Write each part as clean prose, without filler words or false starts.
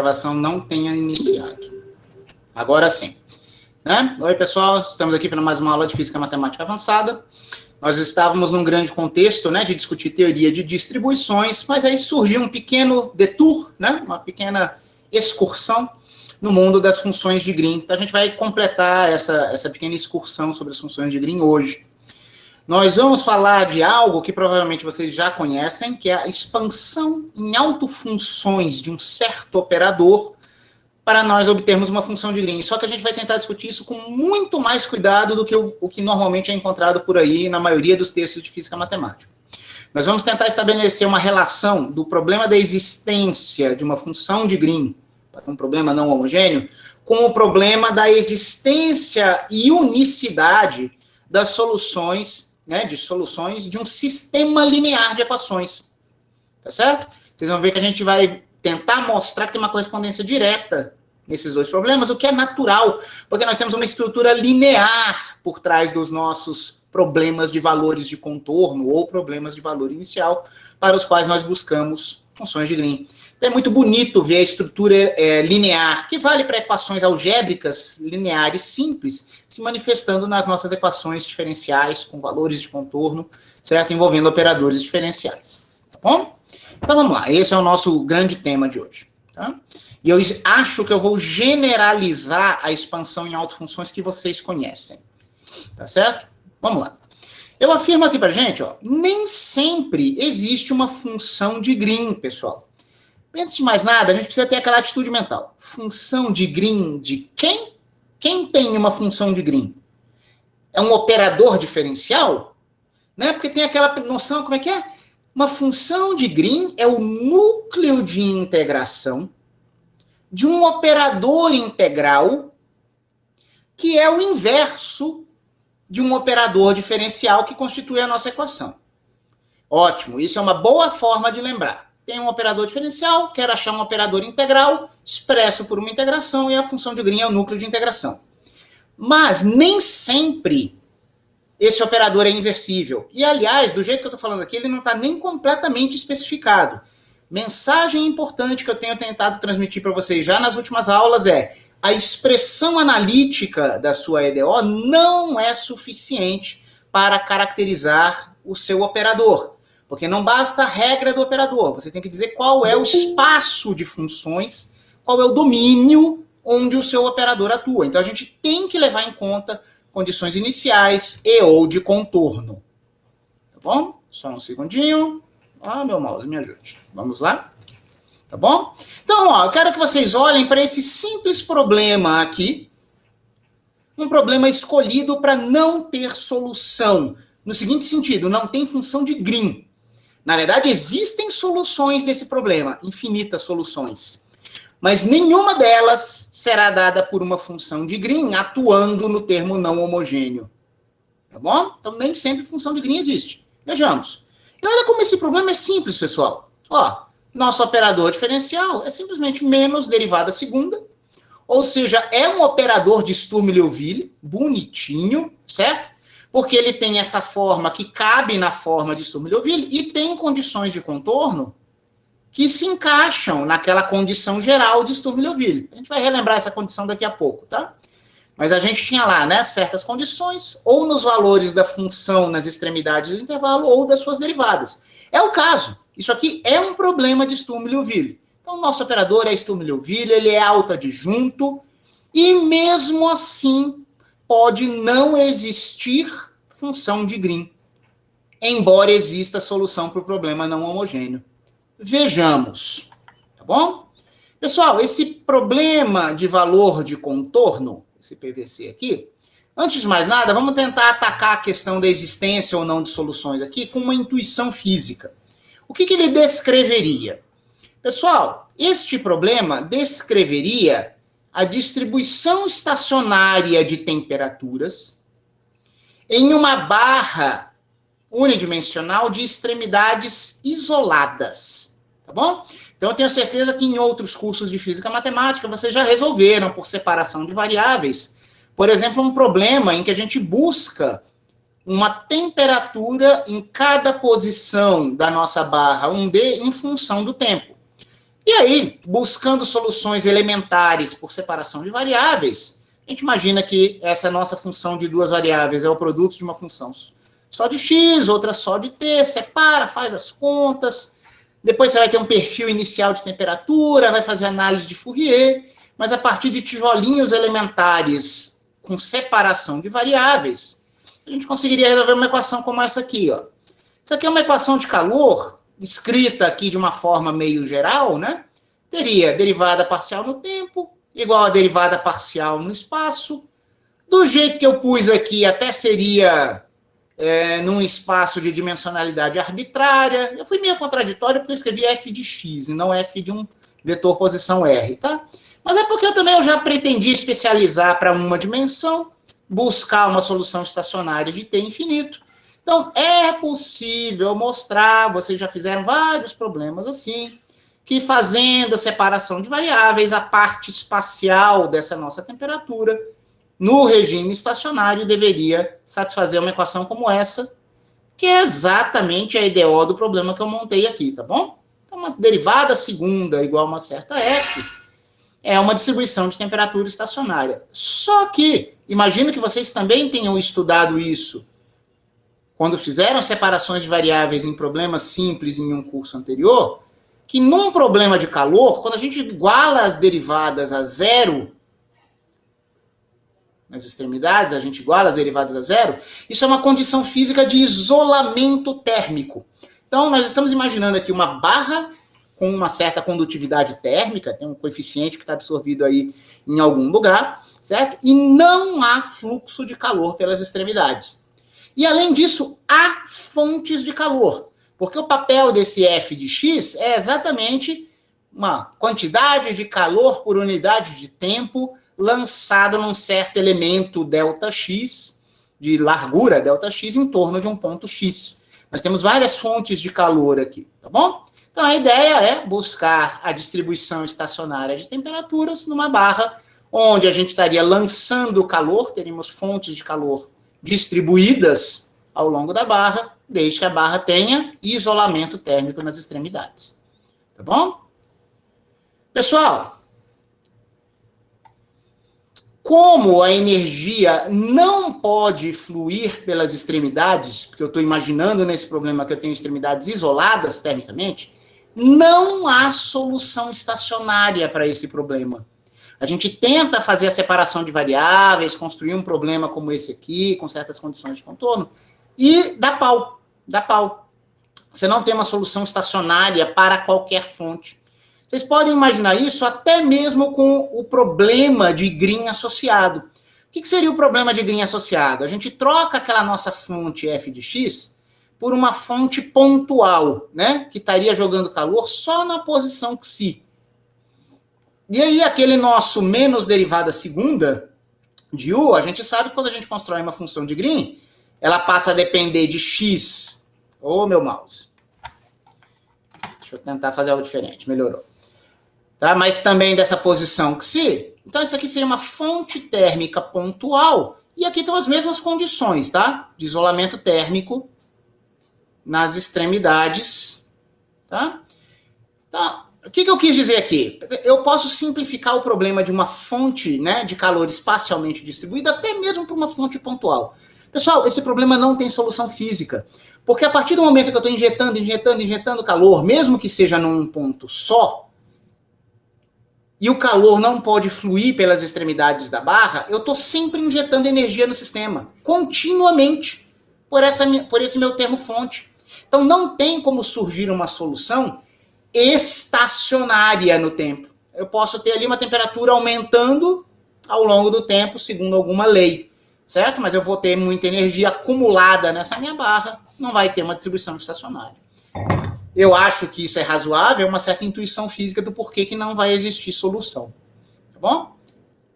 gravação não tenha iniciado. Agora sim. Né? Oi, pessoal, estamos aqui para mais uma aula de Física Matemática Avançada. Nós estávamos num grande contexto, né, de discutir teoria de distribuições, mas aí surgiu um pequeno detour, né, uma pequena excursão no mundo das funções de Green. Então, a gente vai completar essa pequena excursão sobre as funções de Green hoje. Nós vamos falar de algo que provavelmente vocês já conhecem, que é a expansão em autofunções de um certo operador para nós obtermos uma função de Green. Só que a gente vai tentar discutir isso com muito mais cuidado do que o que normalmente é encontrado por aí na maioria dos textos de física matemática. Nós vamos tentar estabelecer uma relação do problema da existência de uma função de Green, um problema não homogêneo, com o problema da existência e unicidade das soluções, né, de um sistema linear de equações. Tá certo? Vocês vão ver que a gente vai tentar mostrar que tem uma correspondência direta nesses dois problemas, o que é natural, porque nós temos uma estrutura linear por trás dos nossos problemas de valores de contorno ou problemas de valor inicial, para os quais nós buscamos funções de Green. Então, é muito bonito ver a estrutura linear, que vale para equações algébricas lineares simples, se manifestando nas nossas equações diferenciais com valores de contorno, certo? Envolvendo operadores diferenciais. Tá bom? Então, vamos lá. Esse é o nosso grande tema de hoje. Tá? E eu acho que eu vou generalizar a expansão em autofunções que vocês conhecem. Tá certo? Vamos lá. Eu afirmo aqui pra gente, ó, nem sempre existe uma função de Green, pessoal. Antes de mais nada, a gente precisa ter aquela atitude mental. Função de Green de quem? Quem tem uma função de Green? É um operador diferencial? Né? Porque tem aquela noção, como é que é? Uma função de Green é o núcleo de integração de um operador integral que é o inverso de um operador diferencial que constitui a nossa equação. Ótimo, isso é uma boa forma de lembrar. Tem um operador diferencial, quero achar um operador integral, expresso por uma integração, e a função de Green é o núcleo de integração. Mas nem sempre esse operador é inversível. E, aliás, do jeito que eu estou falando aqui, ele não está nem completamente especificado. Mensagem importante que eu tenho tentado transmitir para vocês já nas últimas aulas é: a expressão analítica da sua EDO não é suficiente para caracterizar o seu operador. Porque não basta a regra do operador, você tem que dizer qual é o espaço de funções, qual é o domínio onde o seu operador atua. Então a gente tem que levar em conta condições iniciais e ou de contorno. Tá bom? Só um segundinho. Ah, meu mouse, me ajude. Vamos lá? Tá bom? Então, ó, eu quero que vocês olhem para esse simples problema aqui. Um problema escolhido para não ter solução. No seguinte sentido, não tem função de Green. Na verdade, existem soluções desse problema, infinitas soluções. Mas nenhuma delas será dada por uma função de Green atuando no termo não homogêneo. Tá bom? Então, nem sempre função de Green existe. Vejamos. E olha como esse problema é simples, pessoal. Ó, nosso operador diferencial é simplesmente menos derivada segunda, ou seja, é um operador de Sturm-Liouville, bonitinho, certo? Porque ele tem essa forma que cabe na forma de Sturm-Liouville e tem condições de contorno que se encaixam naquela condição geral de Sturm-Liouville. A gente vai relembrar essa condição daqui a pouco, tá? Mas a gente tinha lá, né, certas condições, ou nos valores da função nas extremidades do intervalo, ou das suas derivadas. É o caso. Isso aqui é um problema de Sturm-Liouville. Então, o nosso operador é Sturm-Liouville, ele é autoadjunto, e mesmo assim pode não existir função de Green, embora exista solução para o problema não homogêneo. Vejamos, tá bom? Pessoal, esse problema de valor de contorno, esse PVC aqui, antes de mais nada, vamos tentar atacar a questão da existência ou não de soluções aqui com uma intuição física. O que ele descreveria? Pessoal, este problema descreveria a distribuição estacionária de temperaturas em uma barra unidimensional de extremidades isoladas, tá bom? Então, eu tenho certeza que em outros cursos de física matemática vocês já resolveram por separação de variáveis, por exemplo, um problema em que a gente busca uma temperatura em cada posição da nossa barra 1D em função do tempo. E aí, buscando soluções elementares por separação de variáveis, a gente imagina que essa nossa função de duas variáveis é o produto de uma função só de x, outra só de t, separa, faz as contas, depois você vai ter um perfil inicial de temperatura, vai fazer análise de Fourier, mas a partir de tijolinhos elementares com separação de variáveis, a gente conseguiria resolver uma equação como essa aqui, ó. Isso aqui é uma equação de calor, escrita aqui de uma forma meio geral, né? Teria derivada parcial no tempo, igual a derivada parcial no espaço. Do jeito que eu pus aqui, até seria num espaço de dimensionalidade arbitrária. Eu fui meio contraditório porque eu escrevi f de x e não f de um vetor posição r, tá? Mas é porque eu já pretendi especializar para uma dimensão, buscar uma solução estacionária de t infinito. Então, é possível mostrar, vocês já fizeram vários problemas assim, que fazendo a separação de variáveis, a parte espacial dessa nossa temperatura, no regime estacionário, deveria satisfazer uma equação como essa, que é exatamente a IDO do problema que eu montei aqui, tá bom? Então, uma derivada segunda igual a uma certa f é uma distribuição de temperatura estacionária. Só que, imagino que vocês também tenham estudado isso quando fizeram separações de variáveis em problemas simples em um curso anterior, que num problema de calor, quando a gente iguala as derivadas a zero, nas extremidades, a gente iguala as derivadas a zero, isso é uma condição física de isolamento térmico. Então, nós estamos imaginando aqui uma barra com uma certa condutividade térmica, tem um coeficiente que está absorvido aí em algum lugar, certo? E não há fluxo de calor pelas extremidades. E, além disso, há fontes de calor, porque o papel desse f de x é exatamente uma quantidade de calor por unidade de tempo lançado num certo elemento ΔX, de largura ΔX, em torno de um ponto x. Nós temos várias fontes de calor aqui, tá bom? Então, a ideia é buscar a distribuição estacionária de temperaturas numa barra onde a gente estaria lançando calor, teríamos fontes de calor distribuídas ao longo da barra, desde que a barra tenha isolamento térmico nas extremidades. Tá bom? Pessoal, como a energia não pode fluir pelas extremidades, porque eu estou imaginando nesse problema que eu tenho extremidades isoladas termicamente, não há solução estacionária para esse problema. A gente tenta fazer a separação de variáveis, construir um problema como esse aqui, com certas condições de contorno, e dá pau, dá pau. Você não tem uma solução estacionária para qualquer fonte. Vocês podem imaginar isso até mesmo com o problema de Green associado. O que seria o problema de Green associado? A gente troca aquela nossa fonte f de x por uma fonte pontual, né? Que estaria jogando calor só na posição xi. E aí, aquele nosso menos derivada segunda de u, a gente sabe que quando a gente constrói uma função de Green, ela passa a depender de x. Ô, meu mouse. Deixa eu tentar fazer algo diferente. Melhorou. Tá? Mas também dessa posição xi. Então, isso aqui seria uma fonte térmica pontual. E aqui estão as mesmas condições, tá? De isolamento térmico nas extremidades. Tá? Então, o que eu quis dizer aqui? Eu posso simplificar o problema de uma fonte, né, de calor espacialmente distribuída até mesmo para uma fonte pontual. Pessoal, esse problema não tem solução física. Porque a partir do momento que eu estou injetando calor, mesmo que seja num ponto só, e o calor não pode fluir pelas extremidades da barra, eu estou sempre injetando energia no sistema, continuamente, por esse meu termo fonte. Então, não tem como surgir uma solução estacionária no tempo. Eu posso ter ali uma temperatura aumentando ao longo do tempo, segundo alguma lei, certo? Mas eu vou ter muita energia acumulada nessa minha barra, não vai ter uma distribuição estacionária. Eu acho que isso é razoável, uma certa intuição física do porquê que não vai existir solução. Tá bom?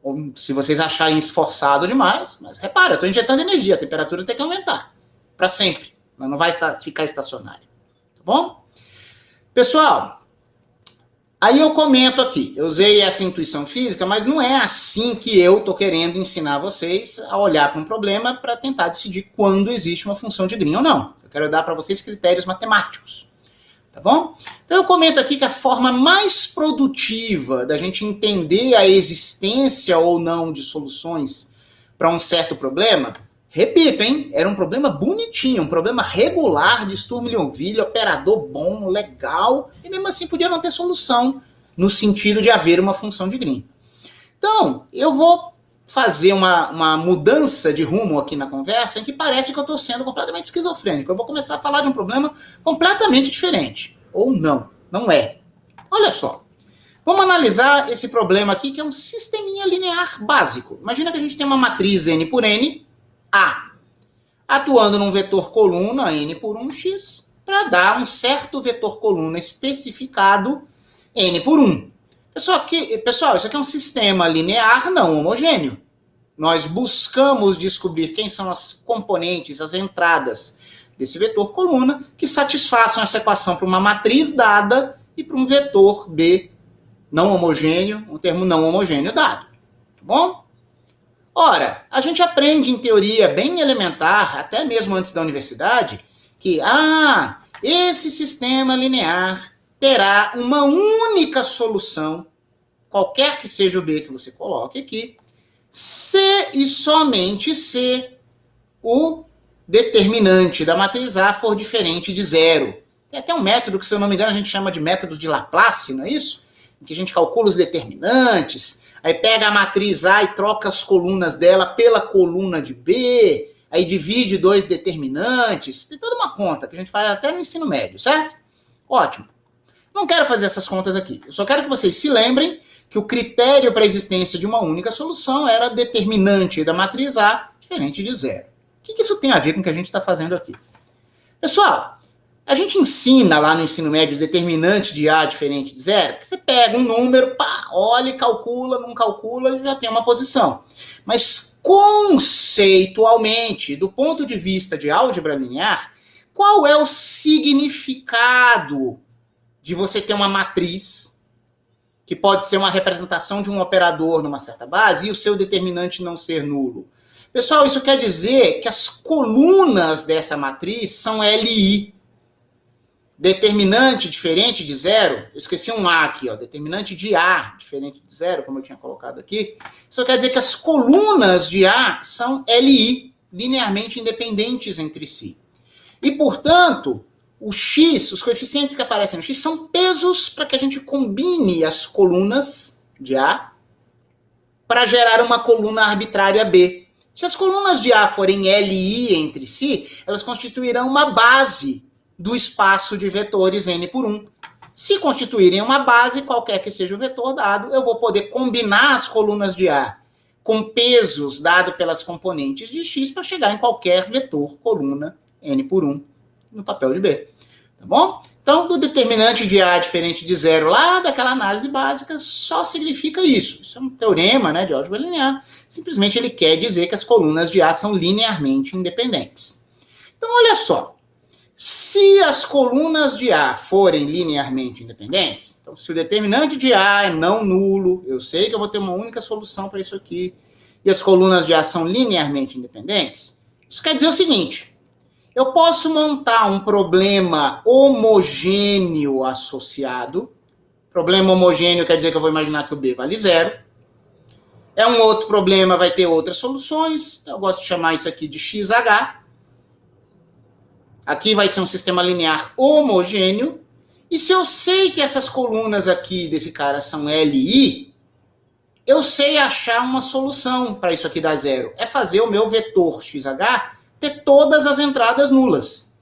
Ou se vocês acharem esforçado demais, mas repara, eu estou injetando energia, a temperatura tem que aumentar. Para sempre. Mas não vai ficar estacionária. Tá bom? Pessoal, aí eu comento aqui. Eu usei essa intuição física, mas não é assim que eu estou querendo ensinar vocês a olhar para um problema para tentar decidir quando existe uma função de Green ou não. Eu quero dar para vocês critérios matemáticos. Tá bom? Então eu comento aqui que a forma mais produtiva da gente entender a existência ou não de soluções para um certo problema, repito, hein? Era um problema bonitinho, um problema regular de Sturm-Liouville, operador bom, legal, e mesmo assim podia não ter solução no sentido de haver uma função de Green. Então, eu vou fazer uma mudança de rumo aqui na conversa em que parece que eu estou sendo completamente esquizofrênico. Eu vou começar a falar de um problema completamente diferente. Ou não, não é. Olha só. Vamos analisar esse problema aqui, que é um sisteminha linear básico. Imagina que a gente tem uma matriz n por n, A, atuando num vetor coluna n por 1x, para dar um certo vetor coluna especificado n por 1. Pessoal, isso aqui é um sistema linear não homogêneo. Nós buscamos descobrir quem são as componentes, as entradas desse vetor coluna que satisfaçam essa equação para uma matriz dada e para um vetor B não homogêneo, um termo não homogêneo dado. Tá bom? Ora, a gente aprende em teoria bem elementar, até mesmo antes da universidade, que esse sistema linear terá uma única solução, qualquer que seja o B que você coloque aqui, se e somente se o determinante da matriz A for diferente de zero. Tem até um método que, se eu não me engano, a gente chama de método de Laplace, não é isso? Em que a gente calcula os determinantes, aí pega a matriz A e troca as colunas dela pela coluna de B, aí divide dois determinantes. Tem toda uma conta que a gente faz até no ensino médio, certo? Ótimo. Não quero fazer essas contas aqui. Eu só quero que vocês se lembrem que o critério para a existência de uma única solução era determinante da matriz A diferente de zero. O que isso tem a ver com o que a gente está fazendo aqui? Pessoal, a gente ensina lá no ensino médio determinante de A diferente de zero, que você pega um número, olha e calcula, não calcula, já tem uma posição. Mas conceitualmente, do ponto de vista de álgebra linear, qual é o significado de você ter uma matriz, que pode ser uma representação de um operador numa certa base, e o seu determinante não ser nulo? Pessoal, isso quer dizer que as colunas dessa matriz são LI. Determinante diferente de zero, eu esqueci um A aqui, determinante de A diferente de zero, como eu tinha colocado aqui. Isso quer dizer que as colunas de A são LI, linearmente independentes entre si. E, portanto, o x, os coeficientes que aparecem no x, são pesos para que a gente combine as colunas de A para gerar uma coluna arbitrária B. Se as colunas de A forem LI entre si, elas constituirão uma base do espaço de vetores n por 1. Se constituírem uma base, qualquer que seja o vetor dado, eu vou poder combinar as colunas de A com pesos dados pelas componentes de x para chegar em qualquer vetor coluna n por 1 no papel de B. Tá bom? Então, do determinante de A diferente de zero lá daquela análise básica, só significa isso. Isso é um teorema, né, de álgebra linear. Simplesmente ele quer dizer que as colunas de A são linearmente independentes. Então, olha só. Se as colunas de A forem linearmente independentes, então se o determinante de A é não nulo, eu sei que eu vou ter uma única solução para isso aqui, e as colunas de A são linearmente independentes, isso quer dizer o seguinte: eu posso montar um problema homogêneo associado. Problema homogêneo quer dizer que eu vou imaginar que o B vale zero. É um outro problema, vai ter outras soluções. Eu gosto de chamar isso aqui de XH. Aqui vai ser um sistema linear homogêneo. E se eu sei que essas colunas aqui desse cara são LI, eu sei achar uma solução para isso aqui dar zero. É fazer o meu vetor XH ter todas as entradas nulas.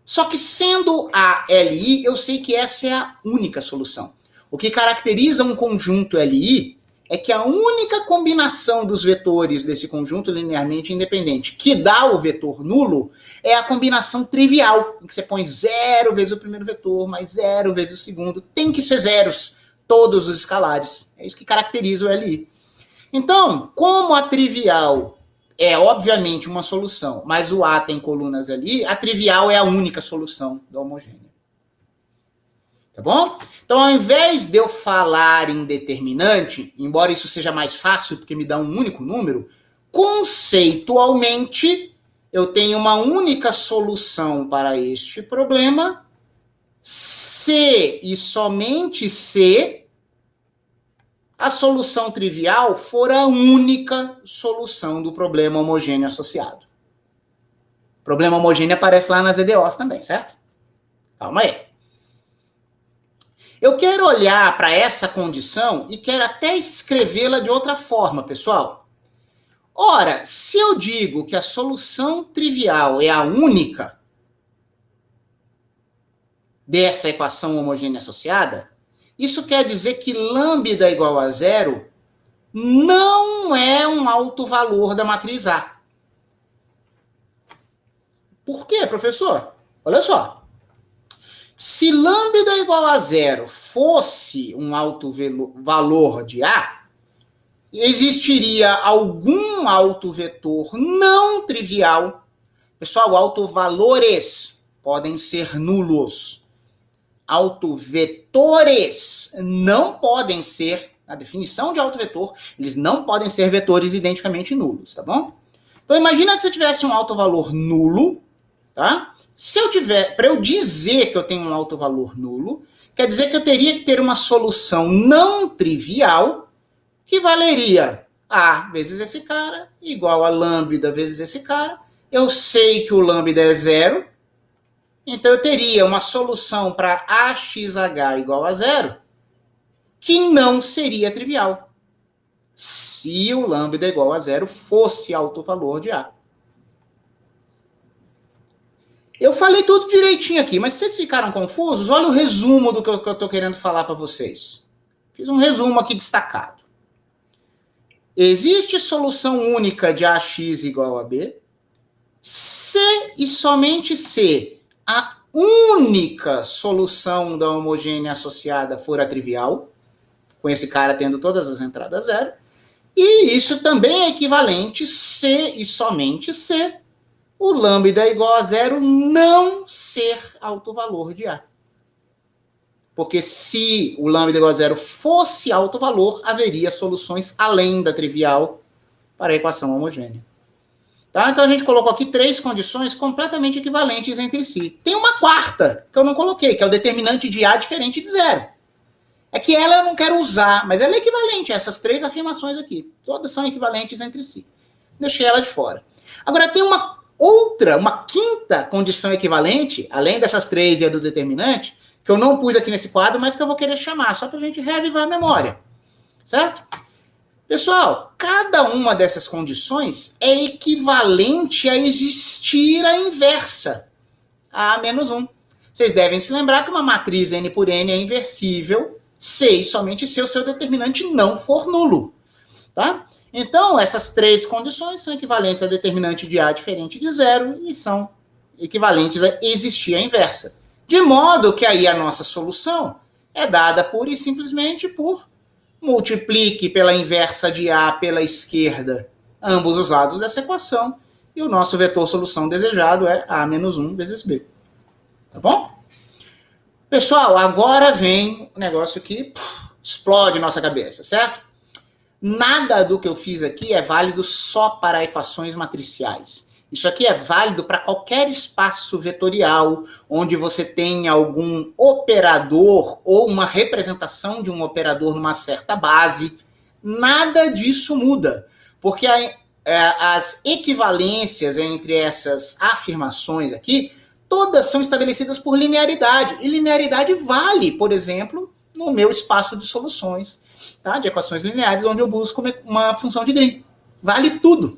Só que sendo a LI, eu sei que essa é a única solução. O que caracteriza um conjunto LI é que a única combinação dos vetores desse conjunto linearmente independente que dá o vetor nulo é a combinação trivial, em que você põe zero vezes o primeiro vetor, mais zero vezes o segundo. Tem que ser zeros, todos os escalares. É isso que caracteriza o LI. Então, como a trivial é, obviamente, uma solução, mas o A tem colunas LI, a trivial é a única solução da homogênea. Tá bom? Então, ao invés de eu falar em determinante, embora isso seja mais fácil porque me dá um único número, conceitualmente, eu tenho uma única solução para este problema se e somente se a solução trivial for a única solução do problema homogêneo associado. O problema homogêneo aparece lá nas EDOs também, certo? Calma aí. Eu quero olhar para essa condição e quero até escrevê-la de outra forma, pessoal. Ora, se eu digo que a solução trivial é a única dessa equação homogênea associada, isso quer dizer que lambda igual a zero não é um autovalor da matriz A. Por quê, professor? Olha só. Se lambda igual a zero fosse um autovalor de A, existiria algum autovetor não trivial. Pessoal, autovalores podem ser nulos. Autovetores não podem ser, na definição de autovetor, eles não podem ser vetores identicamente nulos, tá bom? Então, imagina que você tivesse um autovalor nulo, tá? Se eu tiver, para eu dizer que eu tenho um autovalor nulo, quer dizer que eu teria que ter uma solução não trivial que valeria A vezes esse cara igual a lambda vezes esse cara. Eu sei que o lambda é zero, então eu teria uma solução para AXH igual a zero que não seria trivial se o lambda igual a zero fosse autovalor de A. Eu falei tudo direitinho aqui, mas se vocês ficaram confusos, olha o resumo do que eu estou querendo falar para vocês. Fiz um resumo aqui destacado. Existe solução única de AX igual a B, se e somente se a única solução da homogênea associada for a trivial, com esse cara tendo todas as entradas zero, e isso também é equivalente se e somente se o lambda igual a zero não ser autovalor de A. Porque se o lambda igual a zero fosse autovalor, haveria soluções além da trivial para a equação homogênea. Tá? Então a gente colocou aqui 3 condições completamente equivalentes entre si. Tem uma quarta que eu não coloquei, que é o determinante de A diferente de zero. É que ela eu não quero usar, mas ela é equivalente a essas 3 afirmações aqui. Todas são equivalentes entre si. Deixei ela de fora. Agora tem uma quinta condição equivalente, além dessas 3 e a do determinante, que eu não pus aqui nesse quadro, mas que eu vou querer chamar, só para a gente reavivar a memória. Certo? Pessoal, cada uma dessas condições é equivalente a existir a inversa, A menos 1. Vocês devem se lembrar que uma matriz N por N é inversível se e somente se o seu determinante não for nulo. Tá? Então, essas 3 condições são equivalentes a determinante de A diferente de zero e são equivalentes a existir a inversa. De modo que aí a nossa solução é dada pura e simplesmente por multiplique pela inversa de A pela esquerda ambos os lados dessa equação e o nosso vetor solução desejado é A menos 1 vezes B. Tá bom? Pessoal, agora vem o negócio que explode nossa cabeça, certo? Nada do que eu fiz aqui é válido só para equações matriciais. Isso aqui é válido para qualquer espaço vetorial, onde você tem algum operador ou uma representação de um operador numa certa base. Nada disso muda, porque as equivalências entre essas afirmações aqui, todas são estabelecidas por linearidade. E linearidade vale, por exemplo, no meu espaço de soluções, tá? De equações lineares, onde eu busco uma função de Green. Vale tudo,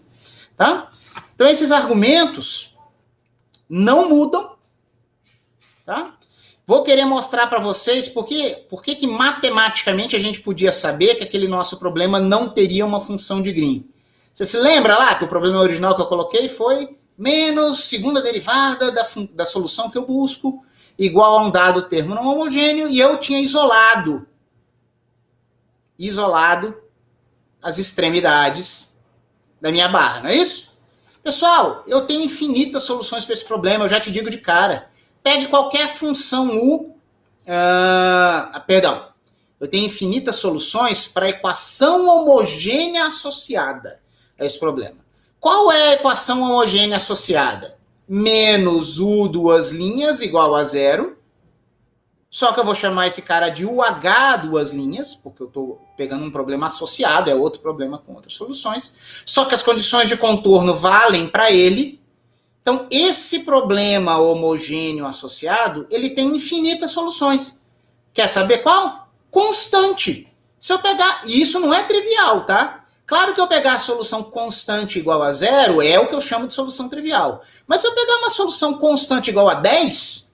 tá? Então, esses argumentos não mudam, tá? Vou querer mostrar para vocês por que matematicamente a gente podia saber que aquele nosso problema não teria uma função de Green. Você se lembra lá que o problema original que eu coloquei foi menos segunda derivada da solução que eu busco, igual a um dado termo não homogêneo, e eu tinha isolado as extremidades da minha barra, não é isso? Pessoal, eu tenho infinitas soluções para esse problema, eu já te digo de cara. Pegue qualquer função U, eu tenho infinitas soluções para a equação homogênea associada a esse problema. Qual é a equação homogênea associada? Menos U duas linhas igual a zero, Só que eu vou chamar esse cara de UH duas linhas, porque eu estou pegando um problema associado, é outro problema com outras soluções. Só que as condições de contorno valem para ele. Então, esse problema homogêneo associado, ele tem infinitas soluções. Quer saber qual? Constante. Se eu pegar... E isso não é trivial, tá? Claro que eu pegar a solução constante igual a zero é o que eu chamo de solução trivial. Mas se eu pegar uma solução constante igual a 10,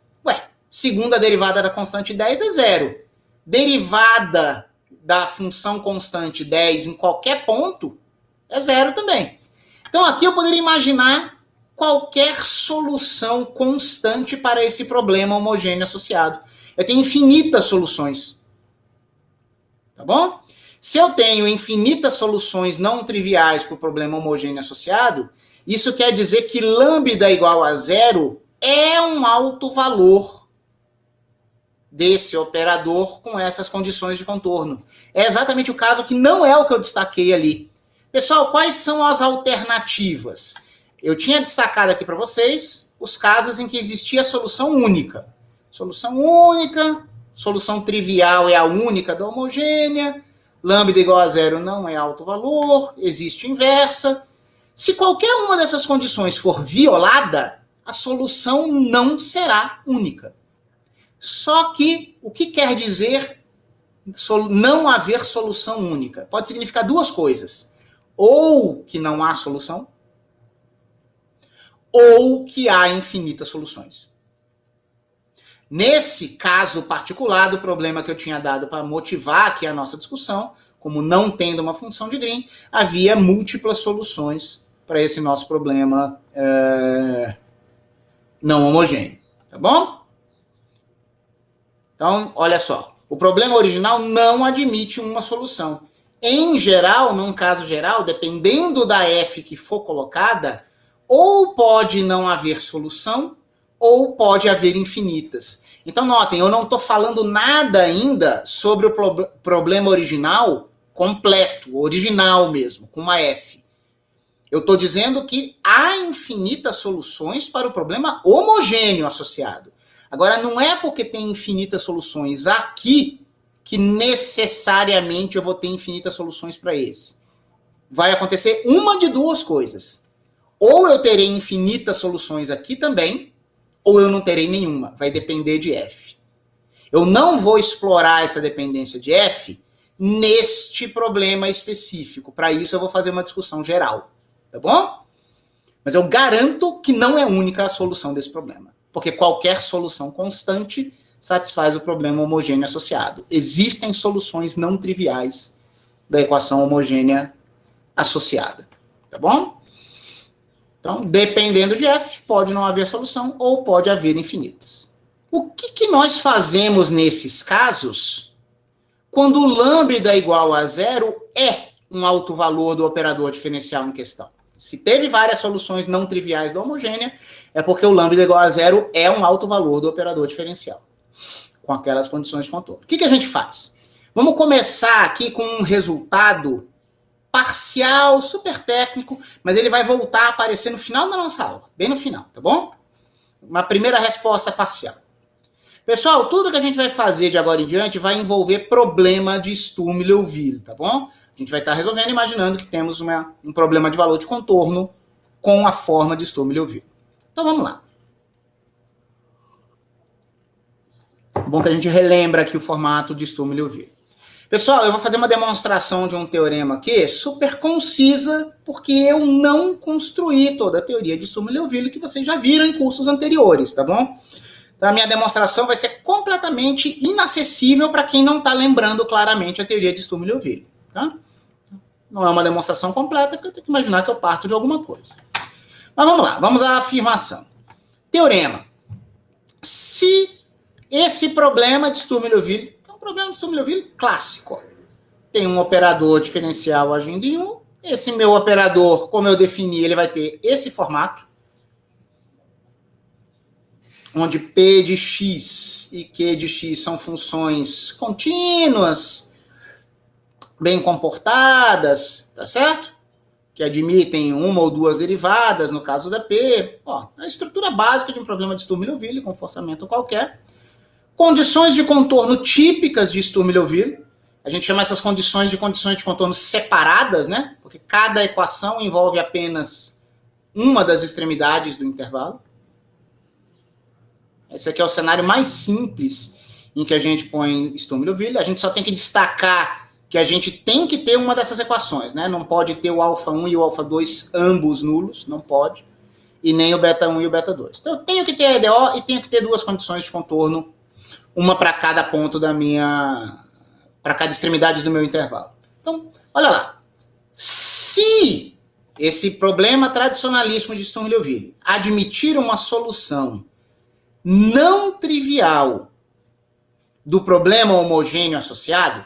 segunda derivada da constante 10 é zero. Derivada da função constante 10 em qualquer ponto é zero também. Então aqui eu poderia imaginar qualquer solução constante para esse problema homogêneo associado. Eu tenho infinitas soluções. Tá bom? Se eu tenho infinitas soluções não triviais para o problema homogêneo associado, isso quer dizer que lambda igual a zero é um alto valor desse operador com essas condições de contorno. É exatamente o caso que não é o que eu destaquei ali. Pessoal, quais são as alternativas? Eu tinha destacado aqui para vocês os casos em que existia solução única. Solução única, solução trivial é a única da homogênea, lambda igual a zero não é alto valor, existe inversa. Se qualquer uma dessas condições for violada, a solução não será única. Só que, o que quer dizer não haver solução única? Pode significar duas coisas. Ou que não há solução, ou que há infinitas soluções. Nesse caso particular do problema que eu tinha dado para motivar aqui a nossa discussão, como não tendo uma função de Green, havia múltiplas soluções para esse nosso problema não homogêneo. Tá bom? Então, olha só. O problema original não admite uma solução. Em geral, num caso geral, dependendo da F que for colocada, ou pode não haver solução, ou pode haver infinitas. Então, notem, eu não estou falando nada ainda sobre o problema original completo, original mesmo, com uma F. Eu estou dizendo que há infinitas soluções para o problema homogêneo associado. Agora, não é porque tem infinitas soluções aqui que necessariamente eu vou ter infinitas soluções para esse. Vai acontecer uma de duas coisas. Ou eu terei infinitas soluções aqui também, ou eu não terei nenhuma. Vai depender de F. Eu não vou explorar essa dependência de F neste problema específico. Para isso, eu vou fazer uma discussão geral. Tá bom? Mas eu garanto que não é única a solução desse problema. Porque qualquer solução constante satisfaz o problema homogêneo associado. Existem soluções não triviais da equação homogênea associada. Tá bom? Então, dependendo de F, pode não haver solução ou pode haver infinitas. O que nós fazemos nesses casos quando o lambda igual a zero é um alto valor do operador diferencial em questão? Se teve várias soluções não triviais da homogênea, é porque o lambda igual a zero é um alto valor do operador diferencial, com aquelas condições de contorno. O que a gente faz? Vamos começar aqui com um resultado parcial, super técnico, mas ele vai voltar a aparecer no final da nossa aula, bem no final, tá bom? Uma primeira resposta parcial. Pessoal, tudo que a gente vai fazer de agora em diante vai envolver problema de Sturm-Liouville, tá bom? A gente vai estar resolvendo imaginando que temos um problema de valor de contorno com a forma de Sturm-Liouville. Então vamos lá. Bom que a gente relembra aqui o formato de Sturm-Liouville. Pessoal, eu vou fazer uma demonstração de um teorema aqui super concisa, porque eu não construí toda a teoria de Sturm-Liouville que vocês já viram em cursos anteriores, tá bom? Então a minha demonstração vai ser completamente inacessível para quem não está lembrando claramente a teoria de Sturm-Liouville, tá? Não é uma demonstração completa, porque eu tenho que imaginar que eu parto de alguma coisa. Mas vamos lá, vamos à afirmação. Teorema. Se esse problema de Sturm-Liouville é um problema de Sturm-Liouville clássico. Tem um operador diferencial agindo em U. Esse meu operador, como eu defini, ele vai ter esse formato, onde P de x e Q de x são funções contínuas, bem comportadas, tá certo? Que admitem uma ou duas derivadas, no caso da P. Ó, a estrutura básica de um problema de Sturm-Liouville, com forçamento qualquer. Condições de contorno típicas de Sturm-Liouville. A gente chama essas condições de contorno separadas, né? Porque cada equação envolve apenas uma das extremidades do intervalo. Esse aqui é o cenário mais simples em que a gente põe Sturm-Liouville. A gente só tem que destacar que a gente tem que ter uma dessas equações, né? Não pode ter o α1 e o α2 ambos nulos, não pode. E nem o β1 e o β2. Então eu tenho que ter a EDO e tenho que ter duas condições de contorno, uma para cada ponto para cada extremidade do meu intervalo. Então, olha lá. Se esse problema tradicionalíssimo de Sturm-Liouville admitir uma solução não trivial do problema homogêneo associado,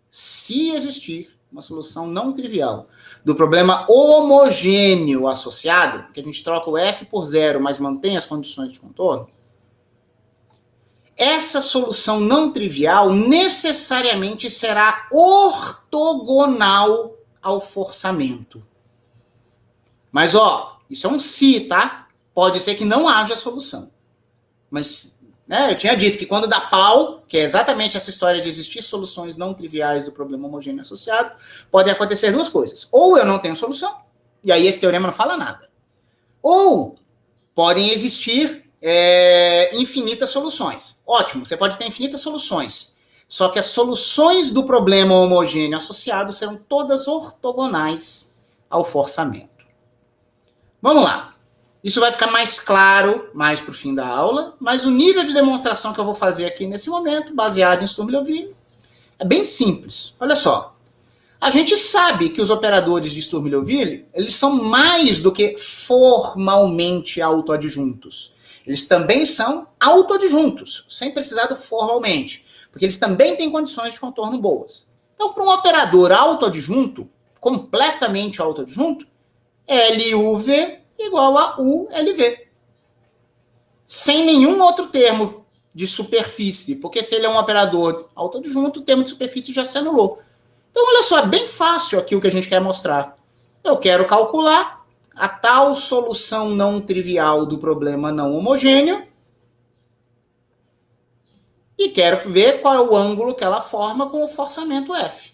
se existir uma solução não trivial do problema homogêneo associado, que a gente troca o F por zero, mas mantém as condições de contorno, essa solução não trivial necessariamente será ortogonal ao forçamento. Mas, ó, isso é um se, tá? Pode ser que não haja solução. Mas, né, eu tinha dito que quando dá pau, que é exatamente essa história de existir soluções não triviais do problema homogêneo associado, podem acontecer duas coisas. Ou eu não tenho solução, e aí esse teorema não fala nada. Ou podem existir infinitas soluções. Ótimo, você pode ter infinitas soluções. Só que as soluções do problema homogêneo associado serão todas ortogonais ao forçamento. Vamos lá. Isso vai ficar mais claro mais para o fim da aula, mas o nível de demonstração que eu vou fazer aqui nesse momento, baseado em Sturm-Liouville, é bem simples. Olha só. A gente sabe que os operadores de Sturm-Liouville, eles são mais do que formalmente autoadjuntos. Eles também são autoadjuntos, sem precisar do formalmente, porque eles também têm condições de contorno boas. Então, para um operador autoadjunto, completamente autoadjunto, LUV igual a ULV. Sem nenhum outro termo de superfície, porque se ele é um operador autoadjunto, o termo de superfície já se anulou. Então, olha só, é bem fácil aqui o que a gente quer mostrar. Eu quero calcular a tal solução não trivial do problema não homogêneo e quero ver qual é o ângulo que ela forma com o forçamento F.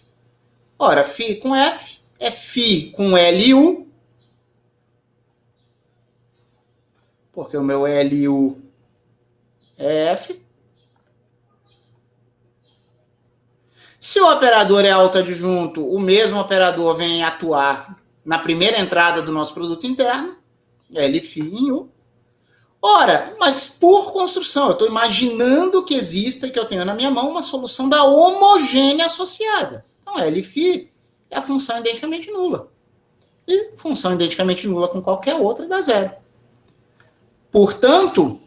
Ora, φ com F é φ com LU, porque o meu LU é F. Se o operador é autoadjunto, o mesmo operador vem atuar na primeira entrada do nosso produto interno, Lφ em U. Ora, mas por construção, eu estou imaginando que exista e que eu tenho na minha mão uma solução da homogênea associada. Então, Lφ é a função identicamente nula. E função identicamente nula com qualquer outra dá zero. Portanto,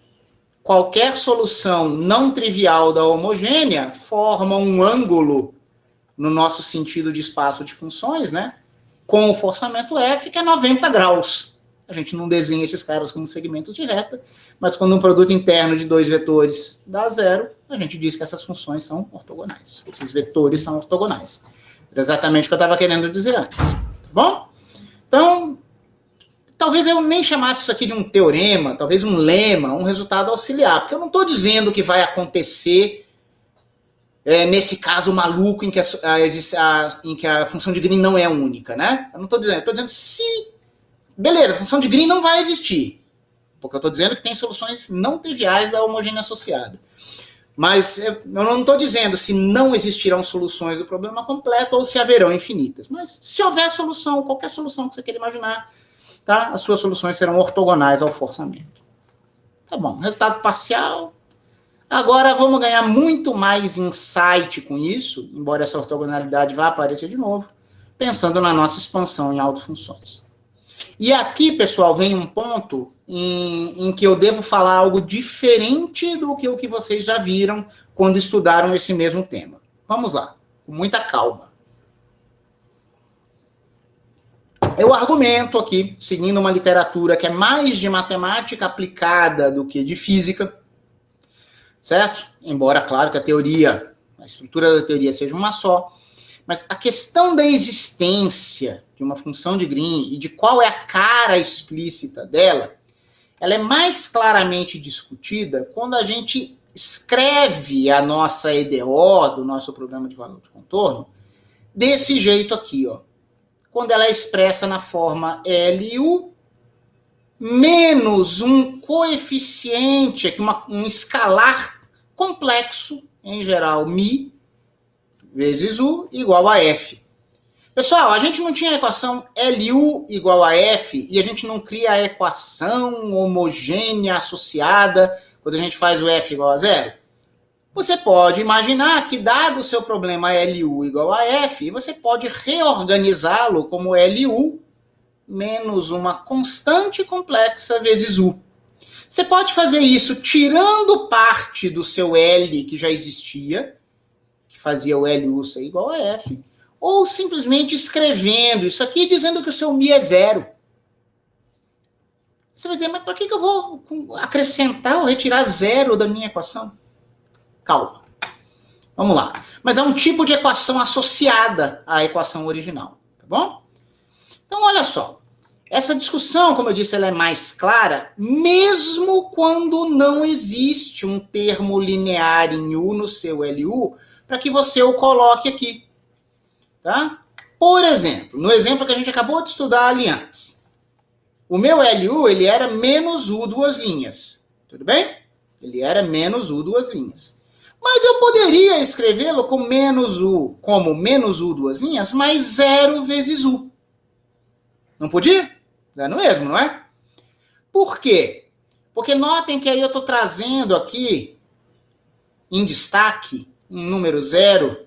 qualquer solução não trivial da homogênea forma um ângulo, no nosso sentido de espaço de funções, né, com o forçamento F, que é 90 graus. A gente não desenha esses caras como segmentos de reta, mas quando um produto interno de dois vetores dá zero, a gente diz que essas funções são ortogonais. Esses vetores são ortogonais. Era exatamente o que eu estava querendo dizer antes. Tá bom? Então, talvez eu nem chamasse isso aqui de um teorema, talvez um lema, um resultado auxiliar, porque eu não estou dizendo que vai acontecer nesse caso maluco em que a função de Green não é única, né? Eu não estou dizendo, eu estou dizendo se... Beleza, a função de Green não vai existir, porque eu estou dizendo que tem soluções não triviais da homogênea associada. Mas eu não estou dizendo se não existirão soluções do problema completo ou se haverão infinitas. Mas se houver solução, qualquer solução que você queira imaginar, tá? As suas soluções serão ortogonais ao forçamento. Tá bom, resultado parcial. Agora vamos ganhar muito mais insight com isso, embora essa ortogonalidade vá aparecer de novo, pensando na nossa expansão em autofunções. E aqui, pessoal, vem um ponto em que eu devo falar algo diferente do que o que vocês já viram quando estudaram esse mesmo tema. Vamos lá, com muita calma. Eu argumento aqui, seguindo uma literatura que é mais de matemática aplicada do que de física, certo? Embora, claro, que a estrutura da teoria seja uma só, mas a questão da existência de uma função de Green e de qual é a cara explícita dela, ela é mais claramente discutida quando a gente escreve a nossa EDO, do nosso problema de valor de contorno, desse jeito aqui, ó. Quando ela é expressa na forma LU menos um coeficiente, aqui um escalar complexo, em geral, Mi, vezes U, igual a F. Pessoal, a gente não tinha a equação LU igual a F, e a gente não cria a equação homogênea associada quando a gente faz o F igual a zero? Você pode imaginar que, dado o seu problema LU igual a F, você pode reorganizá-lo como LU menos uma constante complexa vezes U. Você pode fazer isso tirando parte do seu L que já existia, que fazia o LU ser igual a F, ou simplesmente escrevendo isso aqui dizendo que o seu Mi é zero. Você vai dizer, mas para que eu vou acrescentar ou retirar zero da minha equação? Calma. Vamos lá. Mas é um tipo de equação associada à equação original, tá bom? Então, olha só. Essa discussão, como eu disse, ela é mais clara, mesmo quando não existe um termo linear em U no seu LU, para que você o coloque aqui. Tá? Por exemplo, no exemplo que a gente acabou de estudar ali antes, o meu LU, ele era menos U duas linhas. Tudo bem? Ele era menos U duas linhas. Mas eu poderia escrevê-lo como menos U duas linhas, mais zero vezes U. Não podia? É no mesmo, não é? Por quê? Porque notem que aí eu estou trazendo aqui, em destaque, um número zero,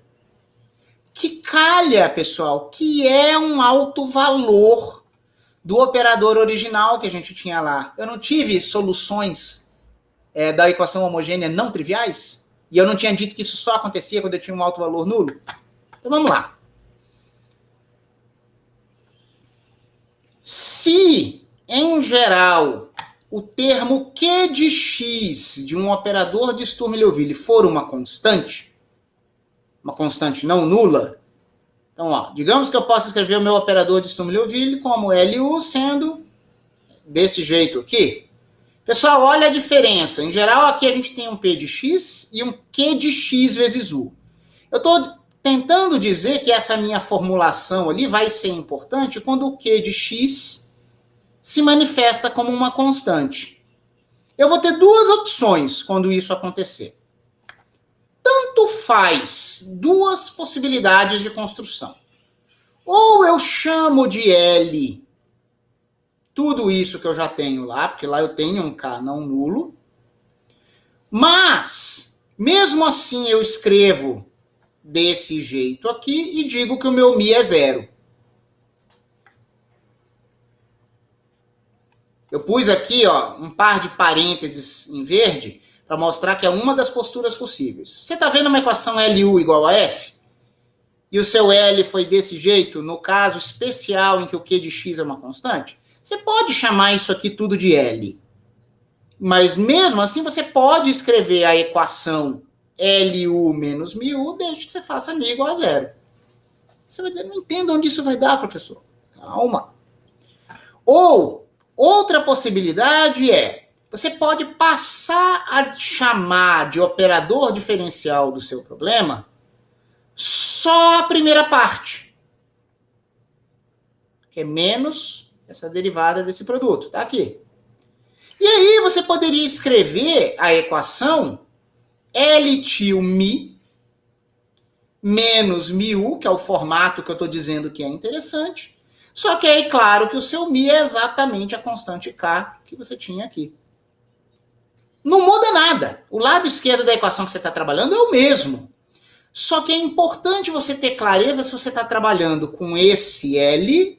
que calha, pessoal, que é um alto valor do operador original que a gente tinha lá. Eu não tive soluções da equação homogênea não triviais? E eu não tinha dito que isso só acontecia quando eu tinha um alto valor nulo? Então vamos lá. Se, em geral, o termo Q de x de um operador de Sturm-Liouville for uma constante não nula, então, ó, digamos que eu possa escrever o meu operador de Sturm-Liouville como LU sendo desse jeito aqui. Pessoal, olha a diferença. Em geral, aqui a gente tem um P de x e um Q de x vezes U. Eu estou tentando dizer que essa minha formulação ali vai ser importante quando o Q de x se manifesta como uma constante. Eu vou ter duas opções quando isso acontecer. Tanto faz duas possibilidades de construção. Ou eu chamo de L tudo isso que eu já tenho lá, porque lá eu tenho um K não nulo, mas, mesmo assim, eu escrevo desse jeito aqui e digo que o meu Mi é zero. Eu pus aqui, ó, um par de parênteses em verde para mostrar que é uma das posturas possíveis. Você está vendo uma equação LU igual a F? E o seu L foi desse jeito, no caso especial em que o Q de x é uma constante? Você pode chamar isso aqui tudo de L. Mas mesmo assim, você pode escrever a equação LU menos MU, desde que você faça Mi igual a zero. Você vai dizer, não entendo onde isso vai dar, professor. Calma. Ou, outra possibilidade é, você pode passar a chamar de operador diferencial do seu problema só a primeira parte, que é menos essa derivada desse produto. Tá aqui. E aí você poderia escrever a equação L til Mi menos MU, que é o formato que eu estou dizendo que é interessante, só que aí, claro, que o seu Mi é exatamente a constante K que você tinha aqui. Não muda nada. O lado esquerdo da equação que você está trabalhando é o mesmo. Só que é importante você ter clareza se você está trabalhando com esse L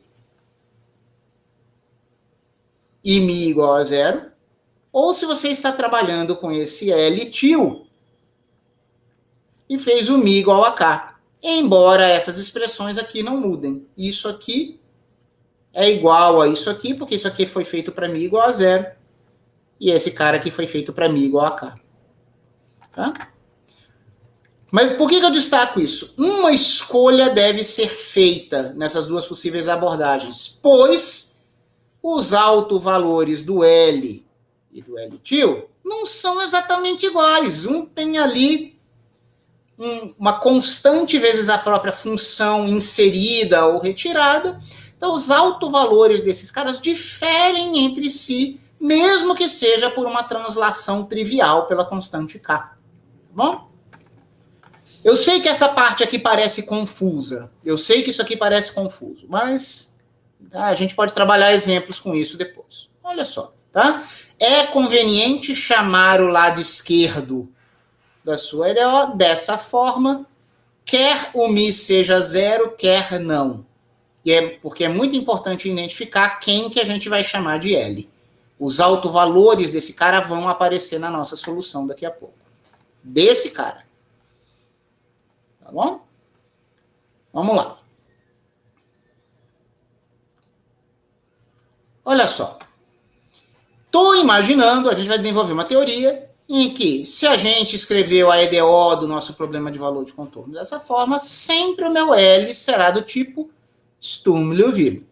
e Mi igual a zero, ou se você está trabalhando com esse L til e fez o Mi igual a K. Embora essas expressões aqui não mudem. Isso aqui é igual a isso aqui, porque isso aqui foi feito para Mi igual a zero, e esse cara aqui foi feito para Mi igual a K. Tá? Mas por que eu destaco isso? Uma escolha deve ser feita nessas duas possíveis abordagens, pois os autovalores do L e do L til não são exatamente iguais. Um tem ali uma constante vezes a própria função inserida ou retirada. Então, os autovalores desses caras diferem entre si, mesmo que seja por uma translação trivial pela constante K. Tá bom? Eu sei que essa parte aqui parece confusa. Eu sei que isso aqui parece confuso, mas a gente pode trabalhar exemplos com isso depois. Olha só, tá? É conveniente chamar o lado esquerdo da sua EDO dessa forma, quer o Mi seja zero, quer não. Porque é muito importante identificar quem que a gente vai chamar de L. Os autovalores desse cara vão aparecer na nossa solução daqui a pouco. Desse cara. Tá bom? Vamos lá. Olha só. Estou imaginando, a gente vai desenvolver uma teoria em que, se a gente escreveu a EDO do nosso problema de valor de contorno dessa forma, sempre o meu L será do tipo Sturm-Liouville.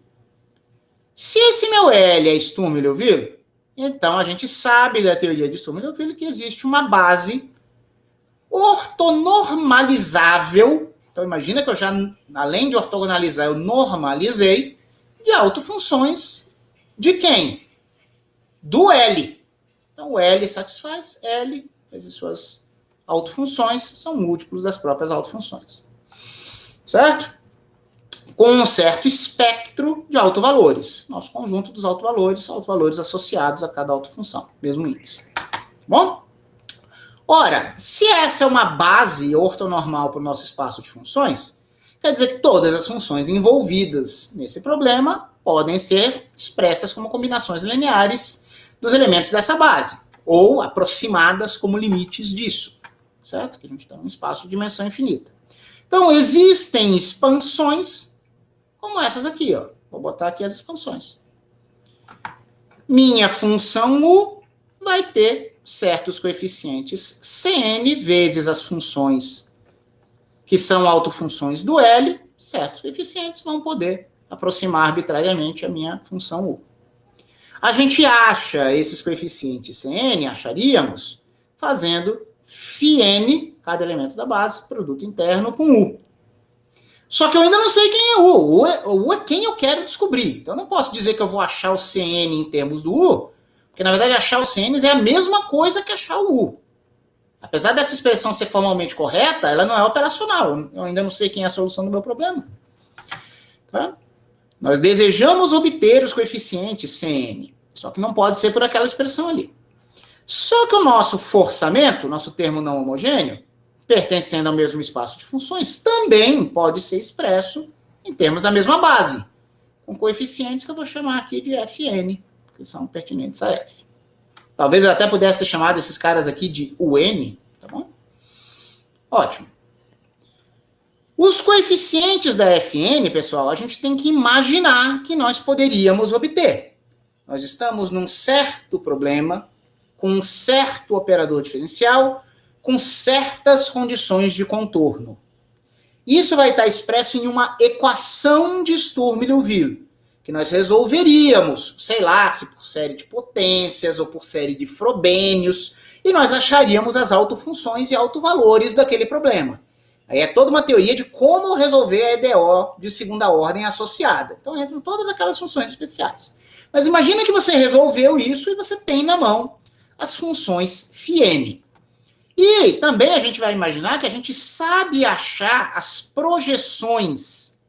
Se esse meu L é Sturm-Liouville, então a gente sabe da teoria de Sturm-Liouville que existe uma base ortonormalizável. Então imagina que eu já, além de ortogonalizar, eu normalizei de autofunções de quem? Do L. Então o L satisfaz L, vezes suas autofunções, são múltiplos das próprias autofunções. Certo? Com um certo espectro de autovalores. Nosso conjunto dos autovalores associados a cada autofunção, mesmo índice. Bom? Ora, se essa é uma base ortonormal para o nosso espaço de funções, quer dizer que todas as funções envolvidas nesse problema podem ser expressas como combinações lineares dos elementos dessa base, ou aproximadas como limites disso, certo? Que a gente tem um espaço de dimensão infinita. Então, existem expansões como essas aqui, ó. Vou botar aqui as expansões. Minha função U vai ter certos coeficientes Cn vezes as funções que são autofunções do L, certos coeficientes vão poder aproximar arbitrariamente a minha função U. A gente acha esses coeficientes Cn, acharíamos, fazendo φn, cada elemento da base, produto interno com U. Só que eu ainda não sei quem é U. U é quem eu quero descobrir. Então eu não posso dizer que eu vou achar o Cn em termos do U, porque na verdade achar o Cn é a mesma coisa que achar o U. Apesar dessa expressão ser formalmente correta, ela não é operacional. Eu ainda não sei quem é a solução do meu problema. Tá? Nós desejamos obter os coeficientes Cn, só que não pode ser por aquela expressão ali. Só que o nosso forçamento, nosso termo não homogêneo, pertencendo ao mesmo espaço de funções, também pode ser expresso em termos da mesma base, com coeficientes que eu vou chamar aqui de Fn, que são pertinentes a F. Talvez eu até pudesse ter chamado esses caras aqui de UN, tá bom? Ótimo. Os coeficientes da Fn, pessoal, a gente tem que imaginar que nós poderíamos obter. Nós estamos num certo problema, com um certo operador diferencial, com certas condições de contorno. Isso vai estar expresso em uma equação de Sturm-Liouville, que nós resolveríamos, sei lá, se por série de potências ou por série de frobênios, e nós acharíamos as autofunções e autovalores daquele problema. Aí é toda uma teoria de como resolver a EDO de segunda ordem associada. Então entram todas aquelas funções especiais. Mas imagina que você resolveu isso e você tem na mão as funções φn. E também a gente vai imaginar que a gente sabe achar as projeções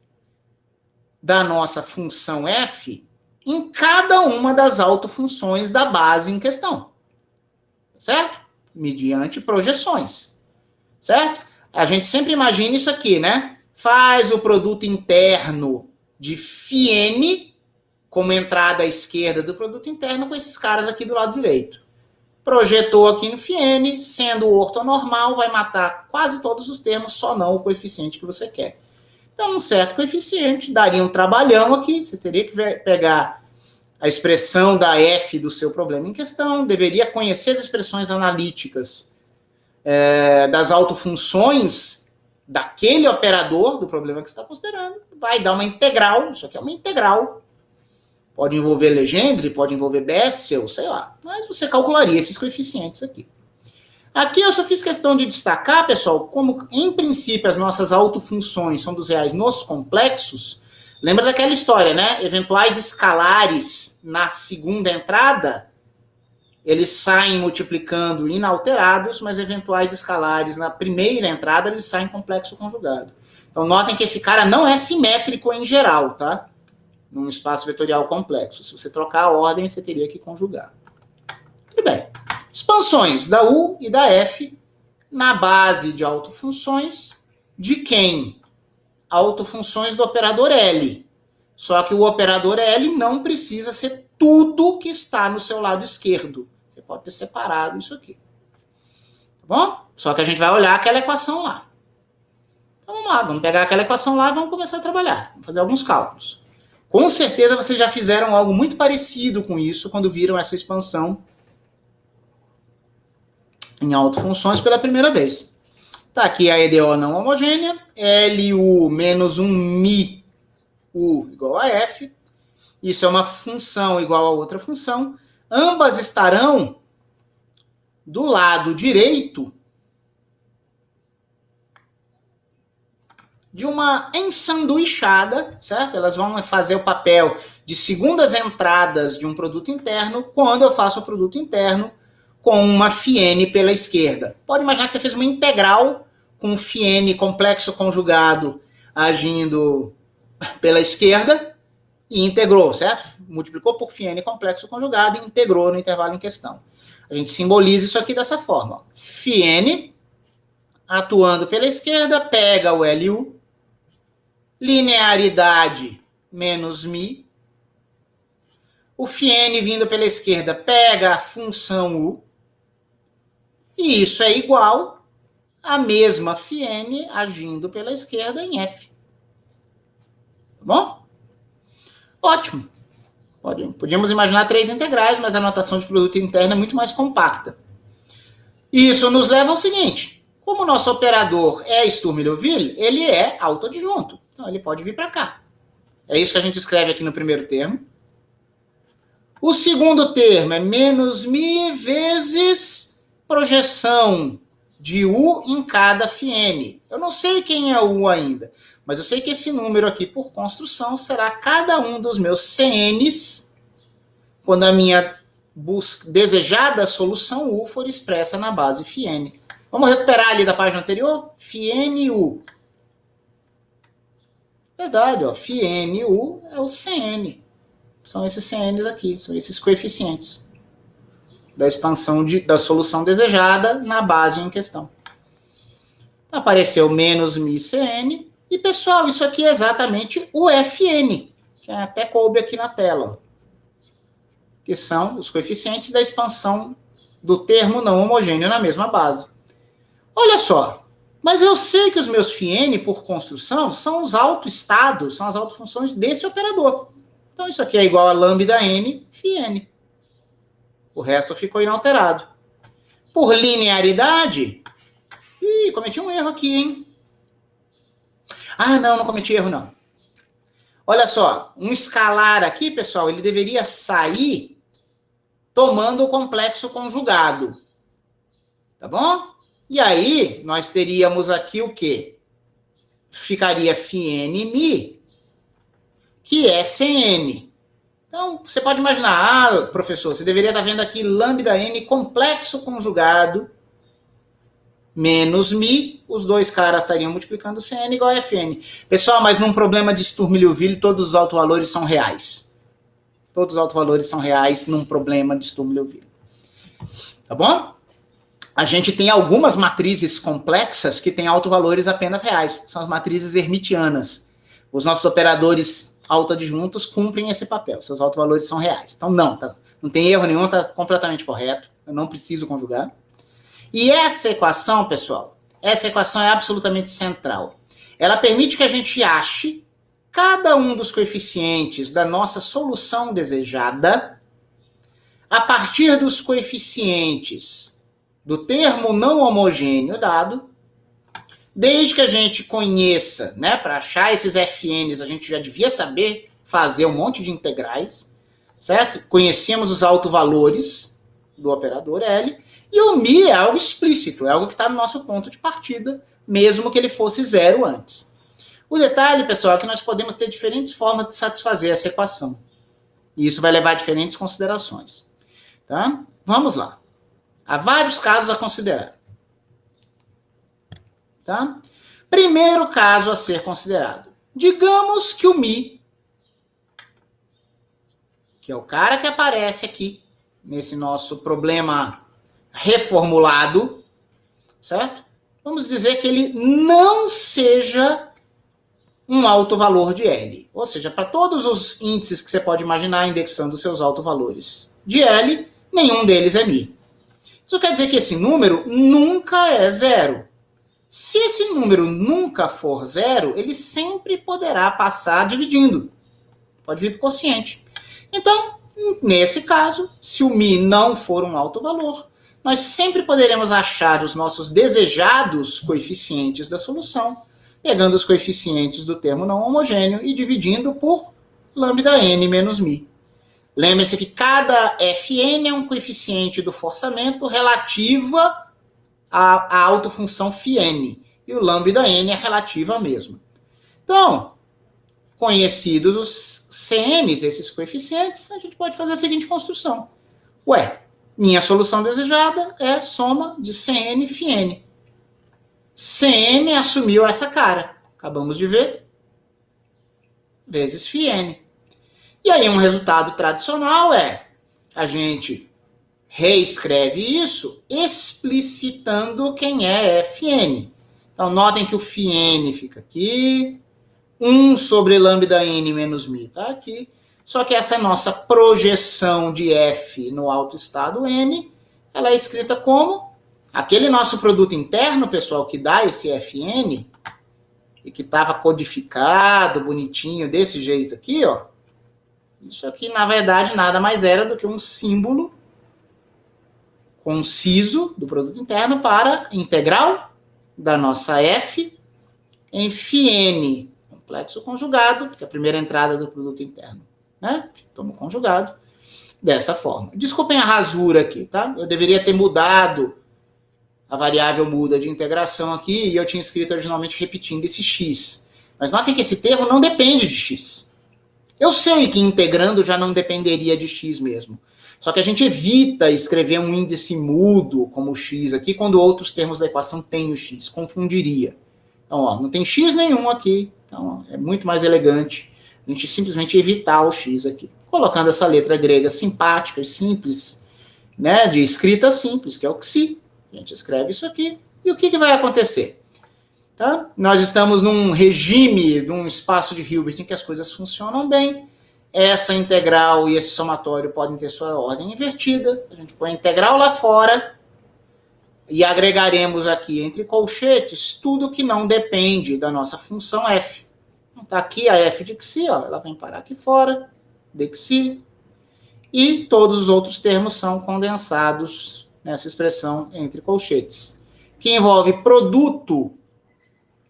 da nossa função f em cada uma das autofunções da base em questão. Certo? Mediante projeções. Certo? A gente sempre imagina isso aqui, né? Faz o produto interno de φn como entrada à esquerda do produto interno com esses caras aqui do lado direito. Projetou aqui no φn, sendo ortonormal, vai matar quase todos os termos, só não o coeficiente que você quer. Então, um certo coeficiente daria um trabalhão aqui, você teria que pegar a expressão da f do seu problema em questão, deveria conhecer as expressões analíticas das autofunções daquele operador do problema que você está considerando, vai dar uma integral, isso aqui é uma integral, Pode envolver Legendre, pode envolver Bessel, sei lá. Mas você calcularia esses coeficientes aqui. Aqui eu só fiz questão de destacar, pessoal, como em princípio as nossas autofunções são dos reais nos complexos. Lembra daquela história, né? Eventuais escalares na segunda entrada, eles saem multiplicando inalterados, mas eventuais escalares na primeira entrada, eles saem complexo conjugado. Então, notem que esse cara não é simétrico em geral, tá? Num espaço vetorial complexo. Se você trocar a ordem, você teria que conjugar. Tudo bem. Expansões da U e da F na base de autofunções de quem? Autofunções do operador L. Só que o operador L não precisa ser tudo que está no seu lado esquerdo. Você pode ter separado isso aqui. Tá bom? Só que a gente vai olhar aquela equação lá. Então vamos lá, vamos pegar aquela equação lá e vamos começar a trabalhar. Vamos fazer alguns cálculos. Com certeza vocês já fizeram algo muito parecido com isso quando viram essa expansão em autofunções pela primeira vez. Tá aqui a EDO não homogênea, LU menos 1 mi U igual a F. Isso é uma função igual a outra função. Ambas estarão do lado direito de uma ensanduichada, certo? Elas vão fazer o papel de segundas entradas de um produto interno quando eu faço o produto interno com uma φn pela esquerda. Pode imaginar que você fez uma integral com φn complexo conjugado agindo pela esquerda e integrou, certo? Multiplicou por φn complexo conjugado e integrou no intervalo em questão. A gente simboliza isso aqui dessa forma. φn atuando pela esquerda, pega o LU, linearidade menos mi, o φn vindo pela esquerda pega a função U, e isso é igual a mesma φn agindo pela esquerda em F. Tá bom? Ótimo. Podíamos imaginar 3 integrais, mas a notação de produto interno é muito mais compacta. Isso nos leva ao seguinte. Como o nosso operador é Sturm-Liouville, ele é autoadjunto. Então, ele pode vir para cá. É isso que a gente escreve aqui no primeiro termo. O segundo termo é menos mi vezes projeção de U em cada φn. Eu não sei quem é U ainda, mas eu sei que esse número aqui, por construção, será cada um dos meus CNs quando a minha desejada solução U for expressa na base φn. Vamos recuperar ali da página anterior? φn-U. Verdade, ó. φn-U é o CN. São esses CNs aqui, são esses coeficientes da expansão da solução desejada na base em questão. Apareceu menos mi CN. E, pessoal, isso aqui é exatamente o Fn, que até coube aqui na tela, que são os coeficientes da expansão do termo não homogêneo na mesma base. Olha só, mas eu sei que os meus φn, por construção, são os autoestados, são as autofunções desse operador. Então, isso aqui é igual a lambda n φn. O resto ficou inalterado. Por linearidade... Ih, cometi um erro aqui, hein? Ah, não cometi erro, não. Olha só, um escalar aqui, pessoal, ele deveria sair tomando o complexo conjugado. Tá bom? E aí, nós teríamos aqui o quê? Ficaria φn-mi, que é Cn. Então, você pode imaginar, professor, você deveria estar vendo aqui lambda n complexo conjugado menos mi, os dois caras estariam multiplicando Cn igual a Fn. Pessoal, mas num problema de Sturm-Liouville, todos os autovalores são reais. Todos os autovalores são reais num problema de Sturm-Liouville. Tá bom? A gente tem algumas matrizes complexas que têm autovalores apenas reais. São as matrizes hermitianas. Os nossos operadores autoadjuntos cumprem esse papel. Seus autovalores são reais. Então, não tem erro nenhum, está completamente correto. Eu não preciso conjugar. E essa equação, pessoal, essa equação é absolutamente central. Ela permite que a gente ache cada um dos coeficientes da nossa solução desejada a partir dos coeficientes do termo não homogêneo dado, desde que a gente conheça, né, para achar esses FNs, a gente já devia saber fazer um monte de integrais. certo? Conhecemos os autovalores do operador L, e o mi é algo explícito, é algo que está no nosso ponto de partida, mesmo que ele fosse 0 antes. O detalhe, pessoal, é que nós podemos ter diferentes formas de satisfazer essa equação. E isso vai levar a diferentes considerações. Tá? Vamos lá. Há vários casos a considerar. Tá? Primeiro caso a ser considerado. Digamos que o mi, que é o cara que aparece aqui, nesse nosso problema reformulado, certo? Vamos dizer que ele não seja um alto valor de L. Ou seja, para todos os índices que você pode imaginar indexando seus autovalores de L, nenhum deles é mi. Isso quer dizer que esse número nunca é 0. Se esse número nunca for 0, ele sempre poderá passar dividindo. Pode vir para o quociente. Então, nesse caso, se o mi não for um alto valor, nós sempre poderemos achar os nossos desejados coeficientes da solução, pegando os coeficientes do termo não homogêneo e dividindo por lambda n menos mi. Lembre-se que cada Fn é um coeficiente do forçamento relativa à autofunção φn, e o lambda n é relativa à mesma. Então, conhecidos os CNs, esses coeficientes, a gente pode fazer a seguinte construção. Ué, minha solução desejada é soma de Cn e φn. Cn assumiu essa cara, acabamos de ver, vezes φn. E aí um resultado tradicional é, a gente reescreve isso explicitando quem é Fn. Então notem que o φn fica aqui, 1 sobre lambda n menos mi está aqui, só que essa nossa projeção de f no alto estado n, ela é escrita como aquele nosso produto interno, pessoal, que dá esse Fn, e que estava codificado, bonitinho, desse jeito aqui, ó. Isso aqui, na verdade, nada mais era do que um símbolo conciso do produto interno para integral da nossa f em φn, complexo conjugado, que é a primeira entrada do produto interno, né? Toma o conjugado dessa forma. Desculpem a rasura aqui, tá? Eu deveria ter mudado a variável muda de integração aqui, e eu tinha escrito originalmente repetindo esse x. Mas notem que esse termo não depende de x. Eu sei que integrando já não dependeria de x mesmo. Só que a gente evita escrever um índice mudo como x aqui, quando outros termos da equação têm o x. Confundiria. Então, ó, não tem x nenhum aqui. Então, é muito mais elegante a gente simplesmente evitar o x aqui. Colocando essa letra grega simpática e simples, né, de escrita simples, que é o xi. A gente escreve isso aqui. E o que vai acontecer? Tá? Nós estamos num regime, de um espaço de Hilbert em que as coisas funcionam bem. Essa integral e esse somatório podem ter sua ordem invertida. A gente põe a integral lá fora e agregaremos aqui entre colchetes tudo que não depende da nossa função f. Então, tá aqui a f de xi, ó, ela vem parar aqui fora, de xi, e todos os outros termos são condensados nessa expressão entre colchetes, que envolve produto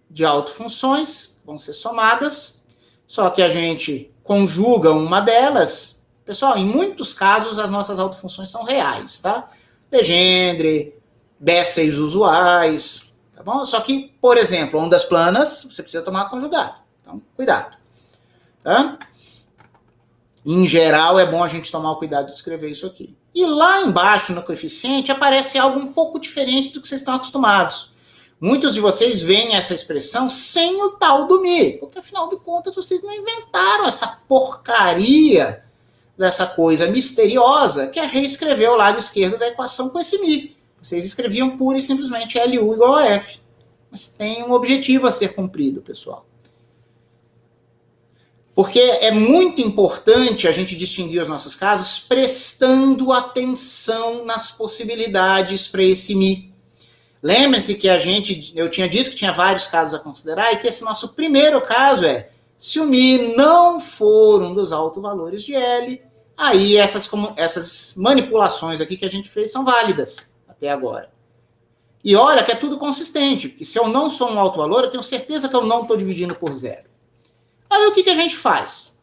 de autofunções, vão ser somadas, só que a gente conjuga uma delas. Pessoal, em muitos casos as nossas autofunções são reais, tá? Legendre, Bessels usuais, tá bom? Só que, por exemplo, ondas planas, você precisa tomar conjugado. Então, cuidado. Tá? Em geral, é bom a gente tomar o cuidado de escrever isso aqui. E lá embaixo, no coeficiente, aparece algo um pouco diferente do que vocês estão acostumados. Muitos de vocês veem essa expressão sem o tal do mi, porque, afinal de contas, vocês não inventaram essa porcaria dessa coisa misteriosa que é reescrever o lado esquerdo da equação com esse mi. Vocês escreviam pura e simplesmente LU igual a F. Mas tem um objetivo a ser cumprido, pessoal. Porque é muito importante a gente distinguir os nossos casos prestando atenção nas possibilidades para esse mi. Lembre-se que eu tinha dito que tinha vários casos a considerar e que esse nosso primeiro caso é se o mi não for um dos autovalores de L, aí essas manipulações aqui que a gente fez são válidas até agora. E olha que é tudo consistente, porque se eu não sou um autovalor, eu tenho certeza que eu não estou dividindo por zero. Aí o que a gente faz?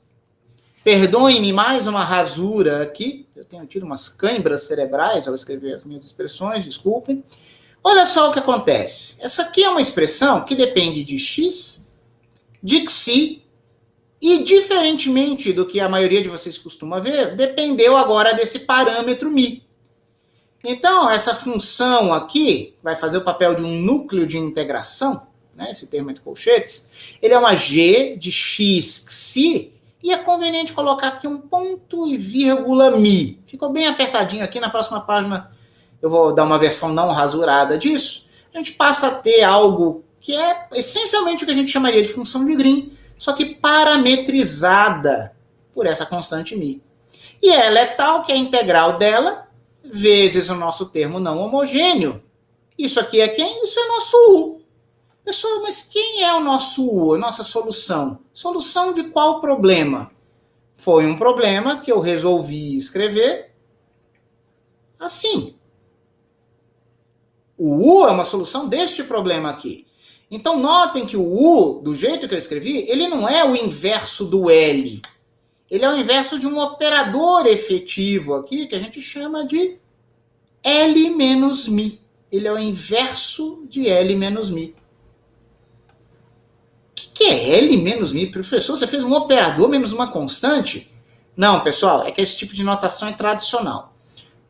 Perdoem-me mais uma rasura aqui. Eu tenho tido umas câimbras cerebrais ao escrever as minhas expressões, desculpem. Olha só o que acontece. Essa aqui é uma expressão que depende de x, de xi, e diferentemente do que a maioria de vocês costuma ver, dependeu agora desse parâmetro mi. Então, essa função aqui vai fazer o papel de um núcleo de integração, né, esse termo entre colchetes, ele é uma g de x xi, e é conveniente colocar aqui um ponto e vírgula mi. Ficou bem apertadinho aqui, na próxima página eu vou dar uma versão não rasurada disso. A gente passa a ter algo que é essencialmente o que a gente chamaria de função de Green, só que parametrizada por essa constante mi. E ela é tal que a integral dela, vezes o nosso termo não homogêneo, isso aqui é quem? Isso é nosso u. Pessoal, mas quem é o nosso u, a nossa solução? Solução de qual problema? Foi um problema que eu resolvi escrever assim. O u é uma solução deste problema aqui. Então, notem que o u, do jeito que eu escrevi, ele não é o inverso do L. Ele é o inverso de um operador efetivo aqui, que a gente chama de L menos mi. Ele é o inverso de L menos mi. O que é L menos mi? Professor, você fez um operador menos uma constante? Não, pessoal, é que esse tipo de notação é tradicional.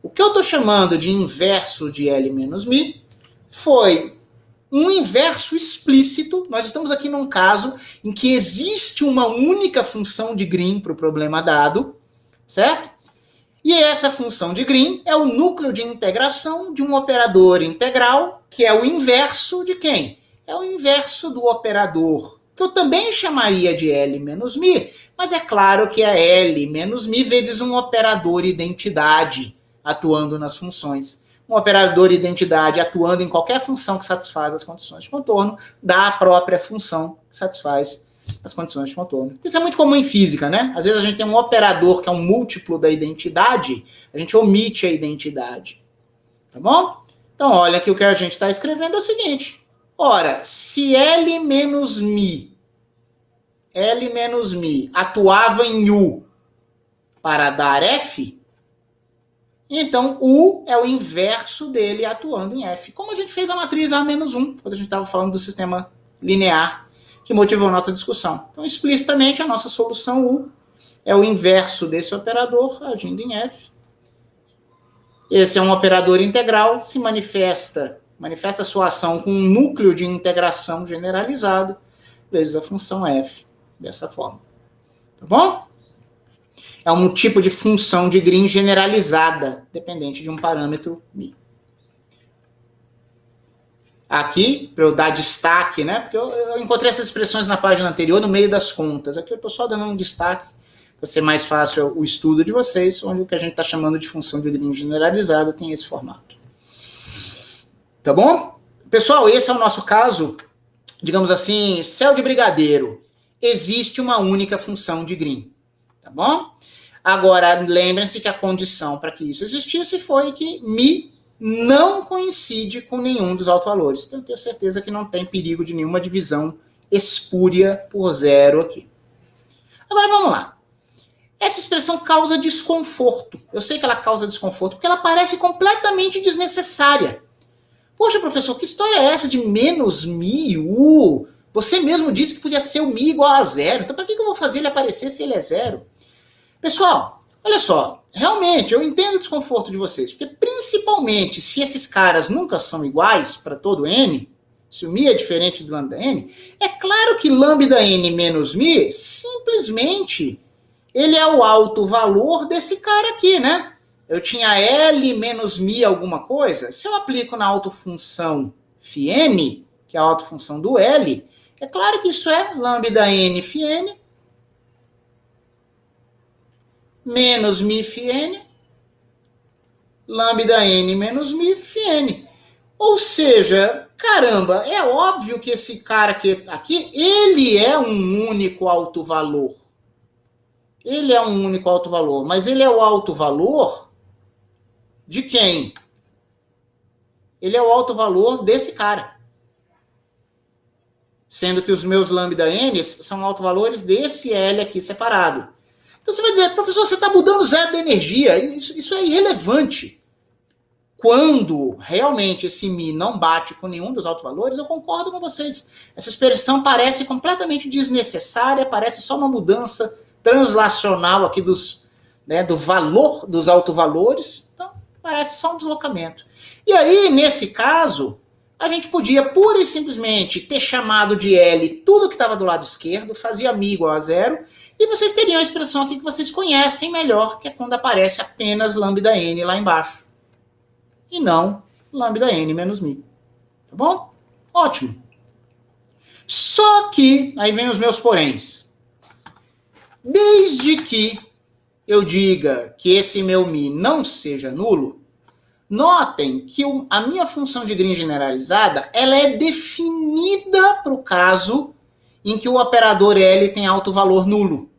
O que eu estou chamando de inverso de L menos mi foi um inverso explícito. Nós estamos aqui num caso em que existe uma única função de Green para o problema dado, certo? E essa função de Green é o núcleo de integração de um operador integral, que é o inverso de quem? É o inverso do operador, que eu também chamaria de L menos mi, mas é claro que é L menos mi vezes um operador identidade atuando nas funções. Um operador identidade atuando em qualquer função que satisfaz as condições de contorno da própria função que satisfaz as condições de contorno. Isso é muito comum em física, né? Às vezes a gente tem um operador que é um múltiplo da identidade, a gente omite a identidade. Tá bom? Então, olha que o que a gente está escrevendo é o seguinte. Ora, se L menos mi atuava em U para dar F, então U é o inverso dele atuando em F. Como a gente fez a matriz A-1, quando a gente estava falando do sistema linear, que motivou a nossa discussão. Então, explicitamente, a nossa solução U é o inverso desse operador agindo em F. Esse é um operador integral, se manifesta sua ação com um núcleo de integração generalizado, vezes a função F, dessa forma. Tá bom? É um tipo de função de Green generalizada, dependente de um parâmetro mi. Aqui, para eu dar destaque, né? Porque eu encontrei essas expressões na página anterior, no meio das contas. Aqui eu estou só dando um destaque, para ser mais fácil o estudo de vocês, onde o que a gente está chamando de função de Green generalizada tem esse formato. Tá bom? Pessoal, esse é o nosso caso, digamos assim, céu de brigadeiro. Existe uma única função de Green. Tá bom? Agora, lembrem-se que a condição para que isso existisse foi que mi não coincide com nenhum dos autovalores. Então, eu tenho certeza que não tem perigo de nenhuma divisão espúria por zero aqui. Agora, vamos lá. Essa expressão causa desconforto. Eu sei que ela causa desconforto porque ela parece completamente desnecessária. Poxa, professor, que história é essa de menos mi, u? Você mesmo disse que podia ser o mi igual a zero. Então, para que eu vou fazer ele aparecer se ele é zero? Pessoal, olha só, realmente eu entendo o desconforto de vocês, porque principalmente se esses caras nunca são iguais para todo n, se o mi é diferente do lambda n, é claro que lambda n menos mi, simplesmente, ele é o alto valor desse cara aqui, né? Eu tinha L menos mi alguma coisa, se eu aplico na autofunção φn, que é a autofunção do L, é claro que isso é lambda n φn, menos mi φn, lambda n menos mi φn. Ou seja, caramba, é óbvio que esse cara aqui, ele é um único alto valor. Ele é um único alto valor, mas ele é o alto valor de quem? Ele é o alto valor desse cara. Sendo que os meus lambda n são alto valores desse L aqui separado. Então você vai dizer, professor, você está mudando zero da energia, isso é irrelevante. Quando realmente esse Mi não bate com nenhum dos autovalores, eu concordo com vocês. Essa expressão parece completamente desnecessária, parece só uma mudança translacional aqui do valor dos autovalores, então parece só um deslocamento. E aí, nesse caso, a gente podia pura e simplesmente ter chamado de L tudo que estava do lado esquerdo, fazia Mi igual a zero, e vocês teriam a expressão aqui que vocês conhecem melhor, que é quando aparece apenas lambda n lá embaixo. E não lambda n menos Mi. Tá bom? Ótimo. Só que, aí vem os meus poréns. Desde que eu diga que esse meu Mi não seja nulo, notem que a minha função de Green generalizada, ela é definida para o caso em que o operador L tem alto valor nulo.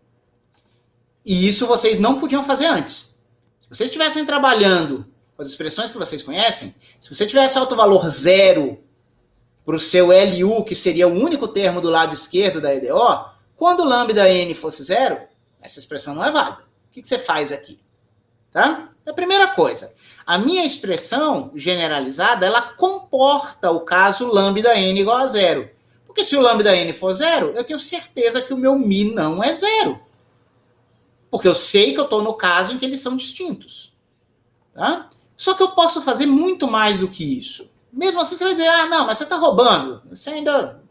E isso vocês não podiam fazer antes. Se vocês estivessem trabalhando com as expressões que vocês conhecem, se você tivesse alto valor zero para o seu LU, que seria o único termo do lado esquerdo da EDO, quando lambda n fosse zero, essa expressão não é válida. O que você faz aqui? Tá? A primeira coisa, a minha expressão generalizada, ela comporta o caso lambda n igual a zero. Porque se o lambda n for zero, eu tenho certeza que o meu Mi não é zero. Porque eu sei que eu estou no caso em que eles são distintos. Tá? Só que eu posso fazer muito mais do que isso. Mesmo assim, você vai dizer, não, mas você está roubando. Você ainda...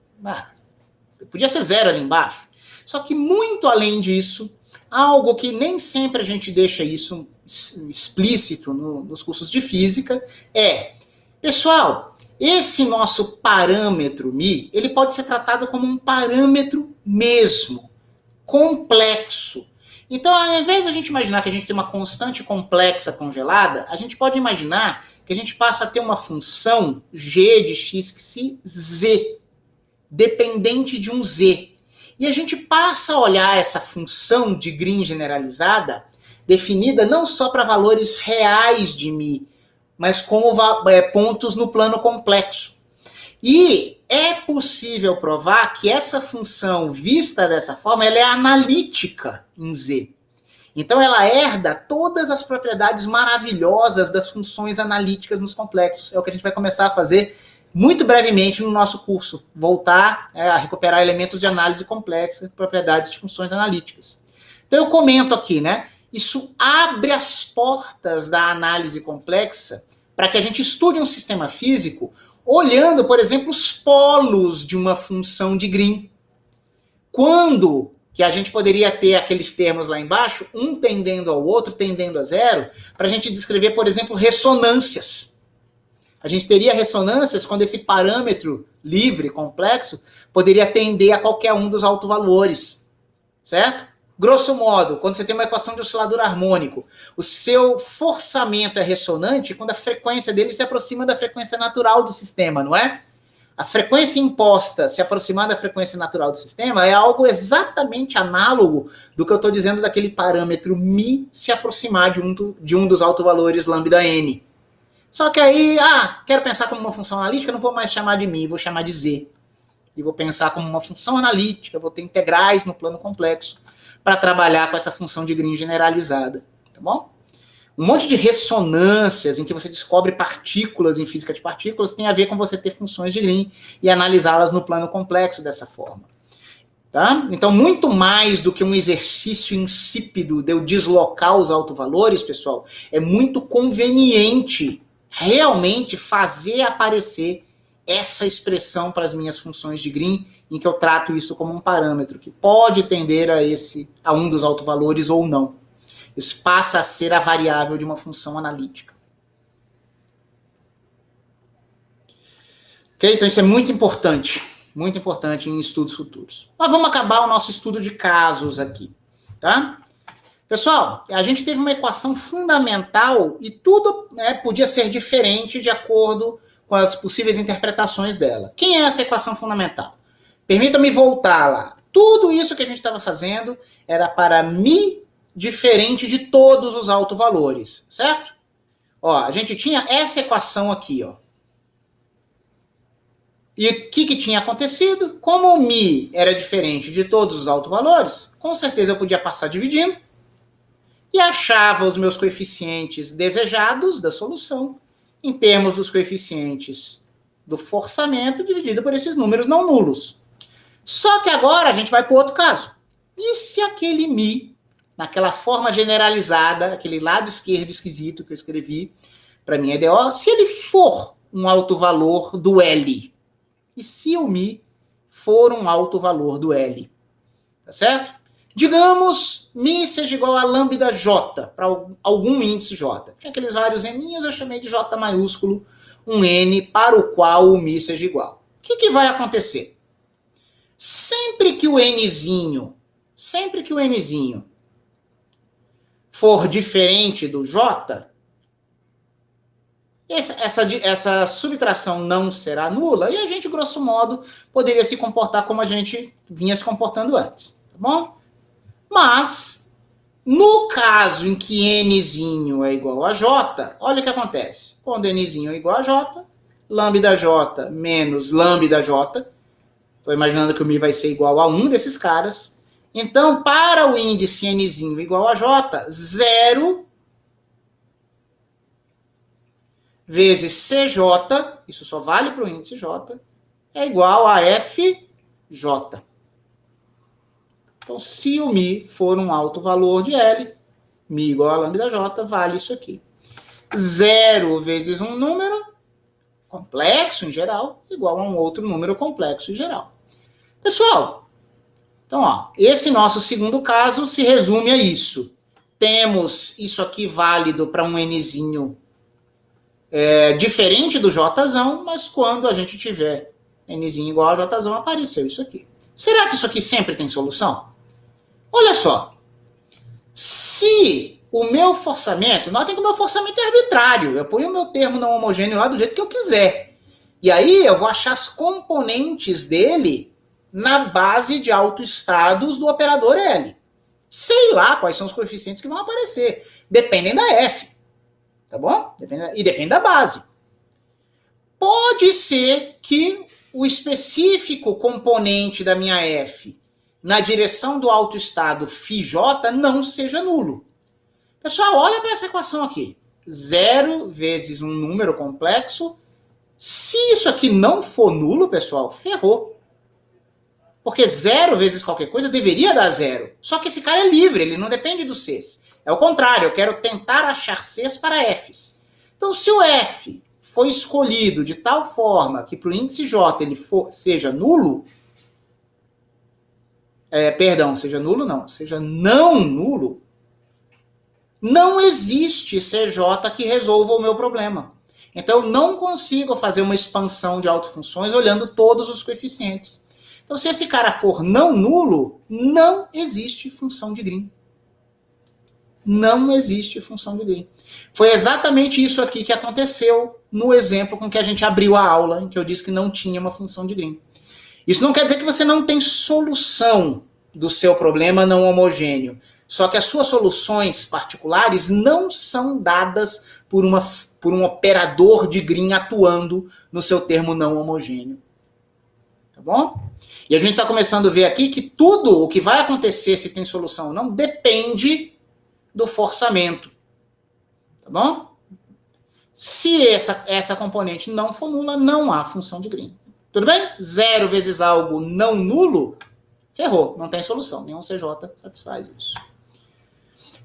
podia ser zero ali embaixo. Só que muito além disso, algo que nem sempre a gente deixa isso explícito nos cursos de física é, pessoal, esse nosso parâmetro Mi, ele pode ser tratado como um parâmetro mesmo, complexo. Então, ao invés de a gente imaginar que a gente tem uma constante complexa congelada, a gente pode imaginar que a gente passa a ter uma função g de x que se z, dependente de um z. E a gente passa a olhar essa função de Green generalizada, definida não só para valores reais de Mi, mas como pontos no plano complexo. E é possível provar que essa função, vista dessa forma, ela é analítica em Z. Então ela herda todas as propriedades maravilhosas das funções analíticas nos complexos. É o que a gente vai começar a fazer muito brevemente no nosso curso. Voltar a recuperar elementos de análise complexa, propriedades de funções analíticas. Então eu comento aqui, né? Isso abre as portas da análise complexa para que a gente estude um sistema físico olhando, por exemplo, os polos de uma função de Green. Quando que a gente poderia ter aqueles termos lá embaixo, um tendendo ao outro, tendendo a zero, para a gente descrever, por exemplo, ressonâncias. A gente teria ressonâncias quando esse parâmetro livre, complexo, poderia tender a qualquer um dos autovalores, certo? Grosso modo, quando você tem uma equação de oscilador harmônico, o seu forçamento é ressonante quando a frequência dele se aproxima da frequência natural do sistema, não é? A frequência imposta se aproximar da frequência natural do sistema é algo exatamente análogo do que eu estou dizendo daquele parâmetro Mi se aproximar de um dos autovalores lambda n. Só que aí, quero pensar como uma função analítica, não vou mais chamar de Mi, vou chamar de Z. E vou pensar como uma função analítica, vou ter integrais no plano complexo para trabalhar com essa função de Green generalizada, tá bom? Um monte de ressonâncias em que você descobre partículas em física de partículas tem a ver com você ter funções de Green e analisá-las no plano complexo dessa forma. Tá? Então, muito mais do que um exercício insípido de eu deslocar os autovalores, pessoal, é muito conveniente realmente fazer aparecer essa expressão para as minhas funções de Green, em que eu trato isso como um parâmetro, que pode tender a um dos autovalores ou não. Isso passa a ser a variável de uma função analítica. Ok? Então isso é muito importante em estudos futuros. Mas vamos acabar o nosso estudo de casos aqui, tá? Pessoal, a gente teve uma equação fundamental e tudo podia ser diferente de acordo com as possíveis interpretações dela. Quem é essa equação fundamental? Permita-me voltar lá. Tudo isso que a gente estava fazendo era para Mi diferente de todos os autovalores, certo? Ó, a gente tinha essa equação aqui, ó. E o que tinha acontecido? Como o Mi era diferente de todos os autovalores, com certeza eu podia passar dividindo, e achava os meus coeficientes desejados da solução em termos dos coeficientes do forçamento dividido por esses números não nulos. Só que agora a gente vai para o outro caso. E se aquele mi, naquela forma generalizada, aquele lado esquerdo esquisito que eu escrevi para minha EDO, se ele for um alto valor do L? E se o mi for um alto valor do L? Tá certo? Digamos, mi seja igual a lambda J, para algum índice J. Tinha aqueles vários N's, eu chamei de J maiúsculo, um N para o qual o mi seja igual. O que vai acontecer? Sempre que o Nzinho for diferente do J, essa subtração não será nula e a gente, grosso modo, poderia se comportar como a gente vinha se comportando antes, tá bom? Mas, no caso em que Nzinho é igual a J, olha o que acontece. Quando Nzinho é igual a J, lambda J menos lambda J, estou imaginando que o mi vai ser igual a um desses caras. Então, para o índice Nzinho igual a J, 0 vezes CJ, isso só vale para o índice J, é igual a FJ. Então, se o mi for um alto valor de L, mi igual a lambda J, vale isso aqui. 0 vezes um número complexo em geral, igual a um outro número complexo em geral. Pessoal, então, ó, esse nosso segundo caso se resume a isso. Temos isso aqui válido para um Nzinho diferente do Jzão, mas quando a gente tiver Nzinho igual a Jzão, apareceu isso aqui. Será que isso aqui sempre tem solução? Olha só, se o meu forçamento, notem que o meu forçamento é arbitrário, eu ponho o meu termo não homogêneo lá do jeito que eu quiser. E aí eu vou achar as componentes dele na base de autoestados do operador L. Sei lá quais são os coeficientes que vão aparecer. Dependem da F. Tá bom? E depende da base. Pode ser que o específico componente da minha F na direção do autoestado φj não seja nulo. Pessoal, olha para essa equação aqui. 0 vezes um número complexo. Se isso aqui não for nulo, pessoal, ferrou. Porque 0 vezes qualquer coisa deveria dar 0. Só que esse cara é livre, ele não depende dos Cs. É o contrário, eu quero tentar achar Cs para Fs. Então, se o F foi escolhido de tal forma que para o índice J ele seja nulo, seja nulo não, seja não nulo, não existe CJ que resolva o meu problema. Então, eu não consigo fazer uma expansão de autofunções olhando todos os coeficientes. Então, se esse cara for não nulo, não existe função de Green. Não existe função de Green. Foi exatamente isso aqui que aconteceu no exemplo com que a gente abriu a aula, em que eu disse que não tinha uma função de Green. Isso não quer dizer que você não tem solução do seu problema não homogêneo. Só que as suas soluções particulares não são dadas por um operador de Green atuando no seu termo não homogêneo. Tá bom? E a gente está começando a ver aqui que tudo o que vai acontecer, se tem solução ou não, depende do forçamento. Tá bom? Se essa componente não for nula, não há função de Green. Tudo bem? 0 vezes algo não nulo, ferrou, não tem solução. Nenhum CJ satisfaz isso.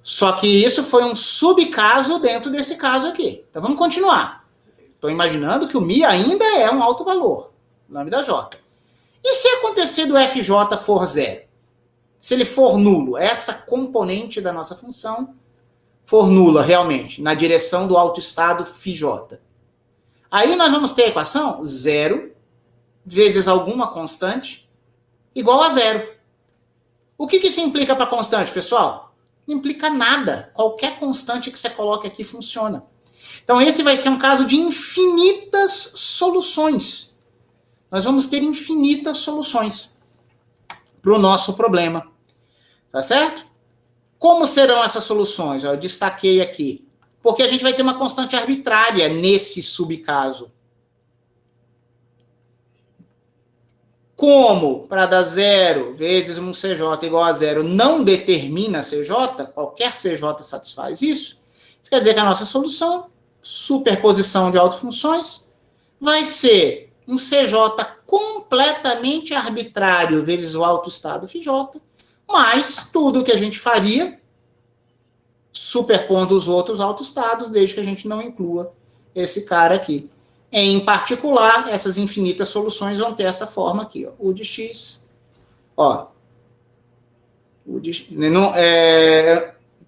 Só que isso foi um subcaso dentro desse caso aqui. Então vamos continuar. Estou imaginando que o mi ainda é um alto valor. Lambda J. E se acontecer do FJ for 0? Se ele for nulo, essa componente da nossa função for nula realmente, na direção do autoestado φj. Aí nós vamos ter a equação 0 vezes alguma constante igual a 0. O que isso implica para constante, pessoal? Não implica nada. Qualquer constante que você coloque aqui funciona. Então esse vai ser um caso de infinitas soluções. Nós vamos ter infinitas soluções para o nosso problema. Tá certo? Como serão essas soluções? Eu destaquei aqui. Porque a gente vai ter uma constante arbitrária nesse subcaso. Como para dar 0 vezes um CJ igual a 0 não determina CJ, qualquer CJ satisfaz isso, isso quer dizer que a nossa solução, superposição de autofunções, vai ser um CJ completamente arbitrário vezes o autoestado FJ, mais tudo que a gente faria superpondo os outros autoestados, desde que a gente não inclua esse cara aqui. Em particular, essas infinitas soluções vão ter essa forma aqui, ó, U de x, ó.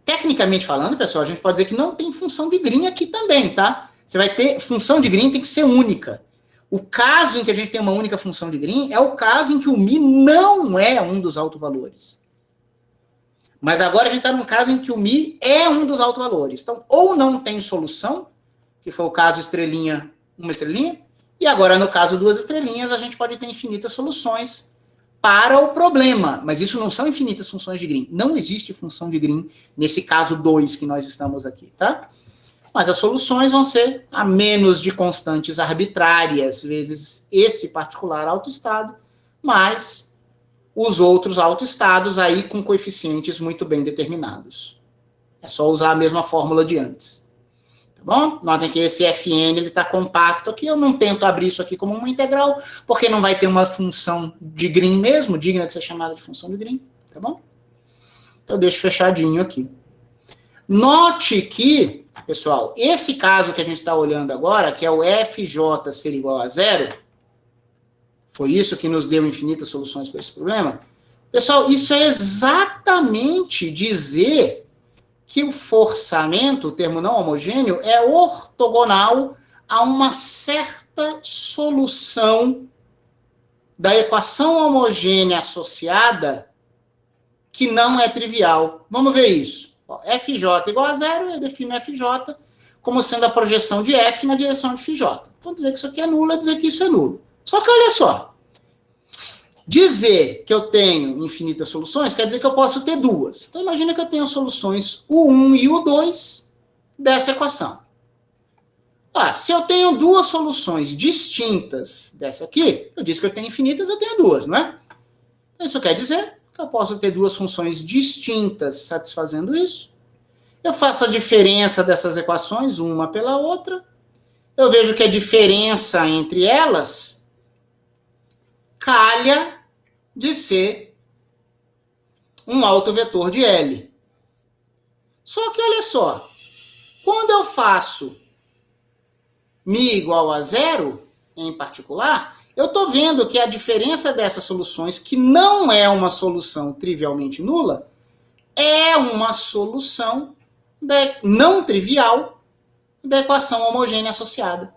Tecnicamente falando, pessoal, a gente pode dizer que não tem função de Green aqui também, tá? Você vai ter, função de Green tem que ser única. O caso em que a gente tem uma única função de Green é o caso em que o μ não é um dos autovalores. Mas agora a gente está num caso em que o μ é um dos autovalores. Então, ou não tem solução, que foi o caso estrelinha, uma estrelinha, e agora no caso duas estrelinhas, a gente pode ter infinitas soluções para o problema, mas isso não são infinitas funções de Green. Não existe função de Green nesse caso 2 que nós estamos aqui, tá? Mas as soluções vão ser a menos de constantes arbitrárias, vezes esse particular autoestado, mais os outros autoestados aí com coeficientes muito bem determinados. É só usar a mesma fórmula de antes. Tá bom? Notem que esse Fn está compacto aqui. Eu não tento abrir isso aqui como uma integral, porque não vai ter uma função de Green mesmo, digna de ser chamada de função de Green. Tá bom? Então, eu deixo fechadinho aqui. Note que, pessoal, esse caso que a gente está olhando agora, que é o FJ ser igual a 0, foi isso que nos deu infinitas soluções para esse problema. Pessoal, isso é exatamente dizer que o forçamento, o termo não homogêneo, é ortogonal a uma certa solução da equação homogênea associada que não é trivial. Vamos ver isso. FJ igual a 0, eu defino FJ como sendo a projeção de F na direção de FJ. Então, dizer que isso aqui é nulo é dizer que isso é nulo. Só que olha só, dizer que eu tenho infinitas soluções quer dizer que eu posso ter duas. Então, imagina que eu tenho soluções U1 e U2 dessa equação. Se eu tenho duas soluções distintas dessa aqui, eu disse que eu tenho infinitas, eu tenho duas, não é? Então, isso quer dizer que eu posso ter duas funções distintas satisfazendo isso. Eu faço a diferença dessas equações, uma pela outra. Eu vejo que a diferença entre elas calha de ser um autovetor de L. Só que, olha só, quando eu faço μ igual a 0, em particular, eu estou vendo que a diferença dessas soluções, que não é uma solução trivialmente nula, é uma solução não trivial da equação homogênea associada.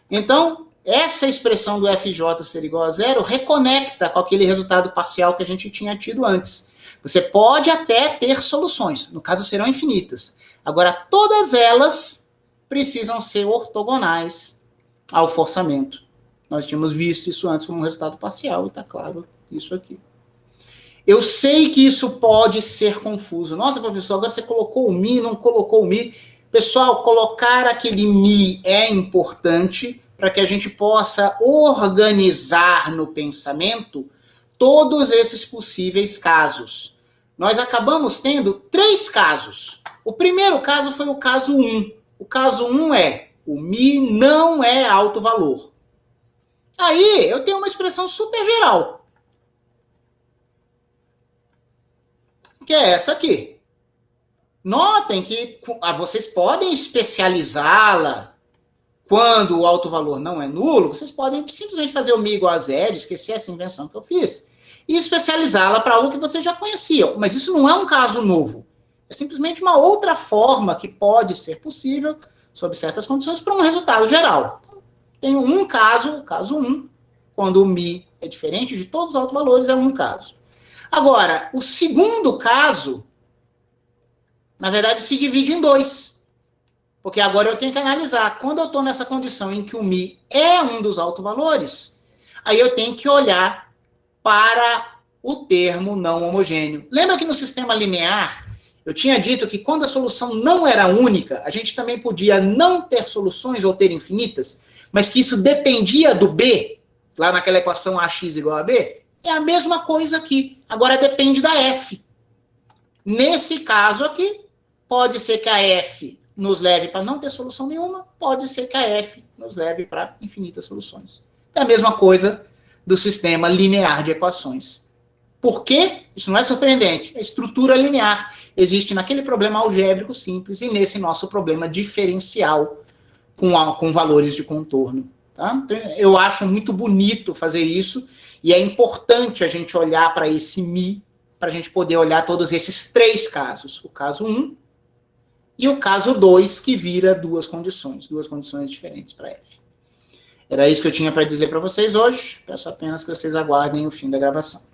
Então, essa expressão do FJ ser igual a 0 reconecta com aquele resultado parcial que a gente tinha tido antes. Você pode até ter soluções, no caso serão infinitas. Agora, todas elas precisam ser ortogonais ao forçamento. Nós tínhamos visto isso antes como um resultado parcial, e está claro isso aqui. Eu sei que isso pode ser confuso. Nossa, professor, agora você colocou o μ, não colocou o μ. Pessoal, colocar aquele μ é importante para que a gente possa organizar no pensamento todos esses possíveis casos. Nós acabamos tendo 3 casos. O primeiro caso foi o caso 1. O caso 1 é, o μ não é alto valor. Aí, eu tenho uma expressão super geral, que é essa aqui. Notem que vocês podem especializá-la quando o alto valor não é nulo, vocês podem simplesmente fazer o μ igual a 0, esquecer essa invenção que eu fiz, e especializá-la para algo que vocês já conheciam. Mas isso não é um caso novo. É simplesmente uma outra forma que pode ser possível, sob certas condições, para um resultado geral. Então, tenho um caso, o caso 1, quando o μ é diferente de todos os altos valores, é um caso. Agora, o segundo caso, na verdade, se divide em 2. Porque agora eu tenho que analisar. Quando eu estou nessa condição em que o μ é um dos altos valores, aí eu tenho que olhar para o termo não homogêneo. Lembra que no sistema linear, eu tinha dito que quando a solução não era única, a gente também podia não ter soluções ou ter infinitas, mas que isso dependia do B? lá naquela equação AX igual a B, é a mesma coisa aqui. Agora depende da F. Nesse caso aqui, pode ser que a F nos leve para não ter solução nenhuma, pode ser que a F nos leve para infinitas soluções. É a mesma coisa do sistema linear de equações. Por quê? Isso não é surpreendente. A estrutura linear existe naquele problema algébrico simples e nesse nosso problema diferencial com valores de contorno. Tá? Então, eu acho muito bonito fazer isso e é importante a gente olhar para esse Mi, para a gente poder olhar todos esses três casos. O caso 1 e o caso 2, que vira duas condições diferentes para F. Era isso que eu tinha para dizer para vocês hoje. Peço apenas que vocês aguardem o fim da gravação.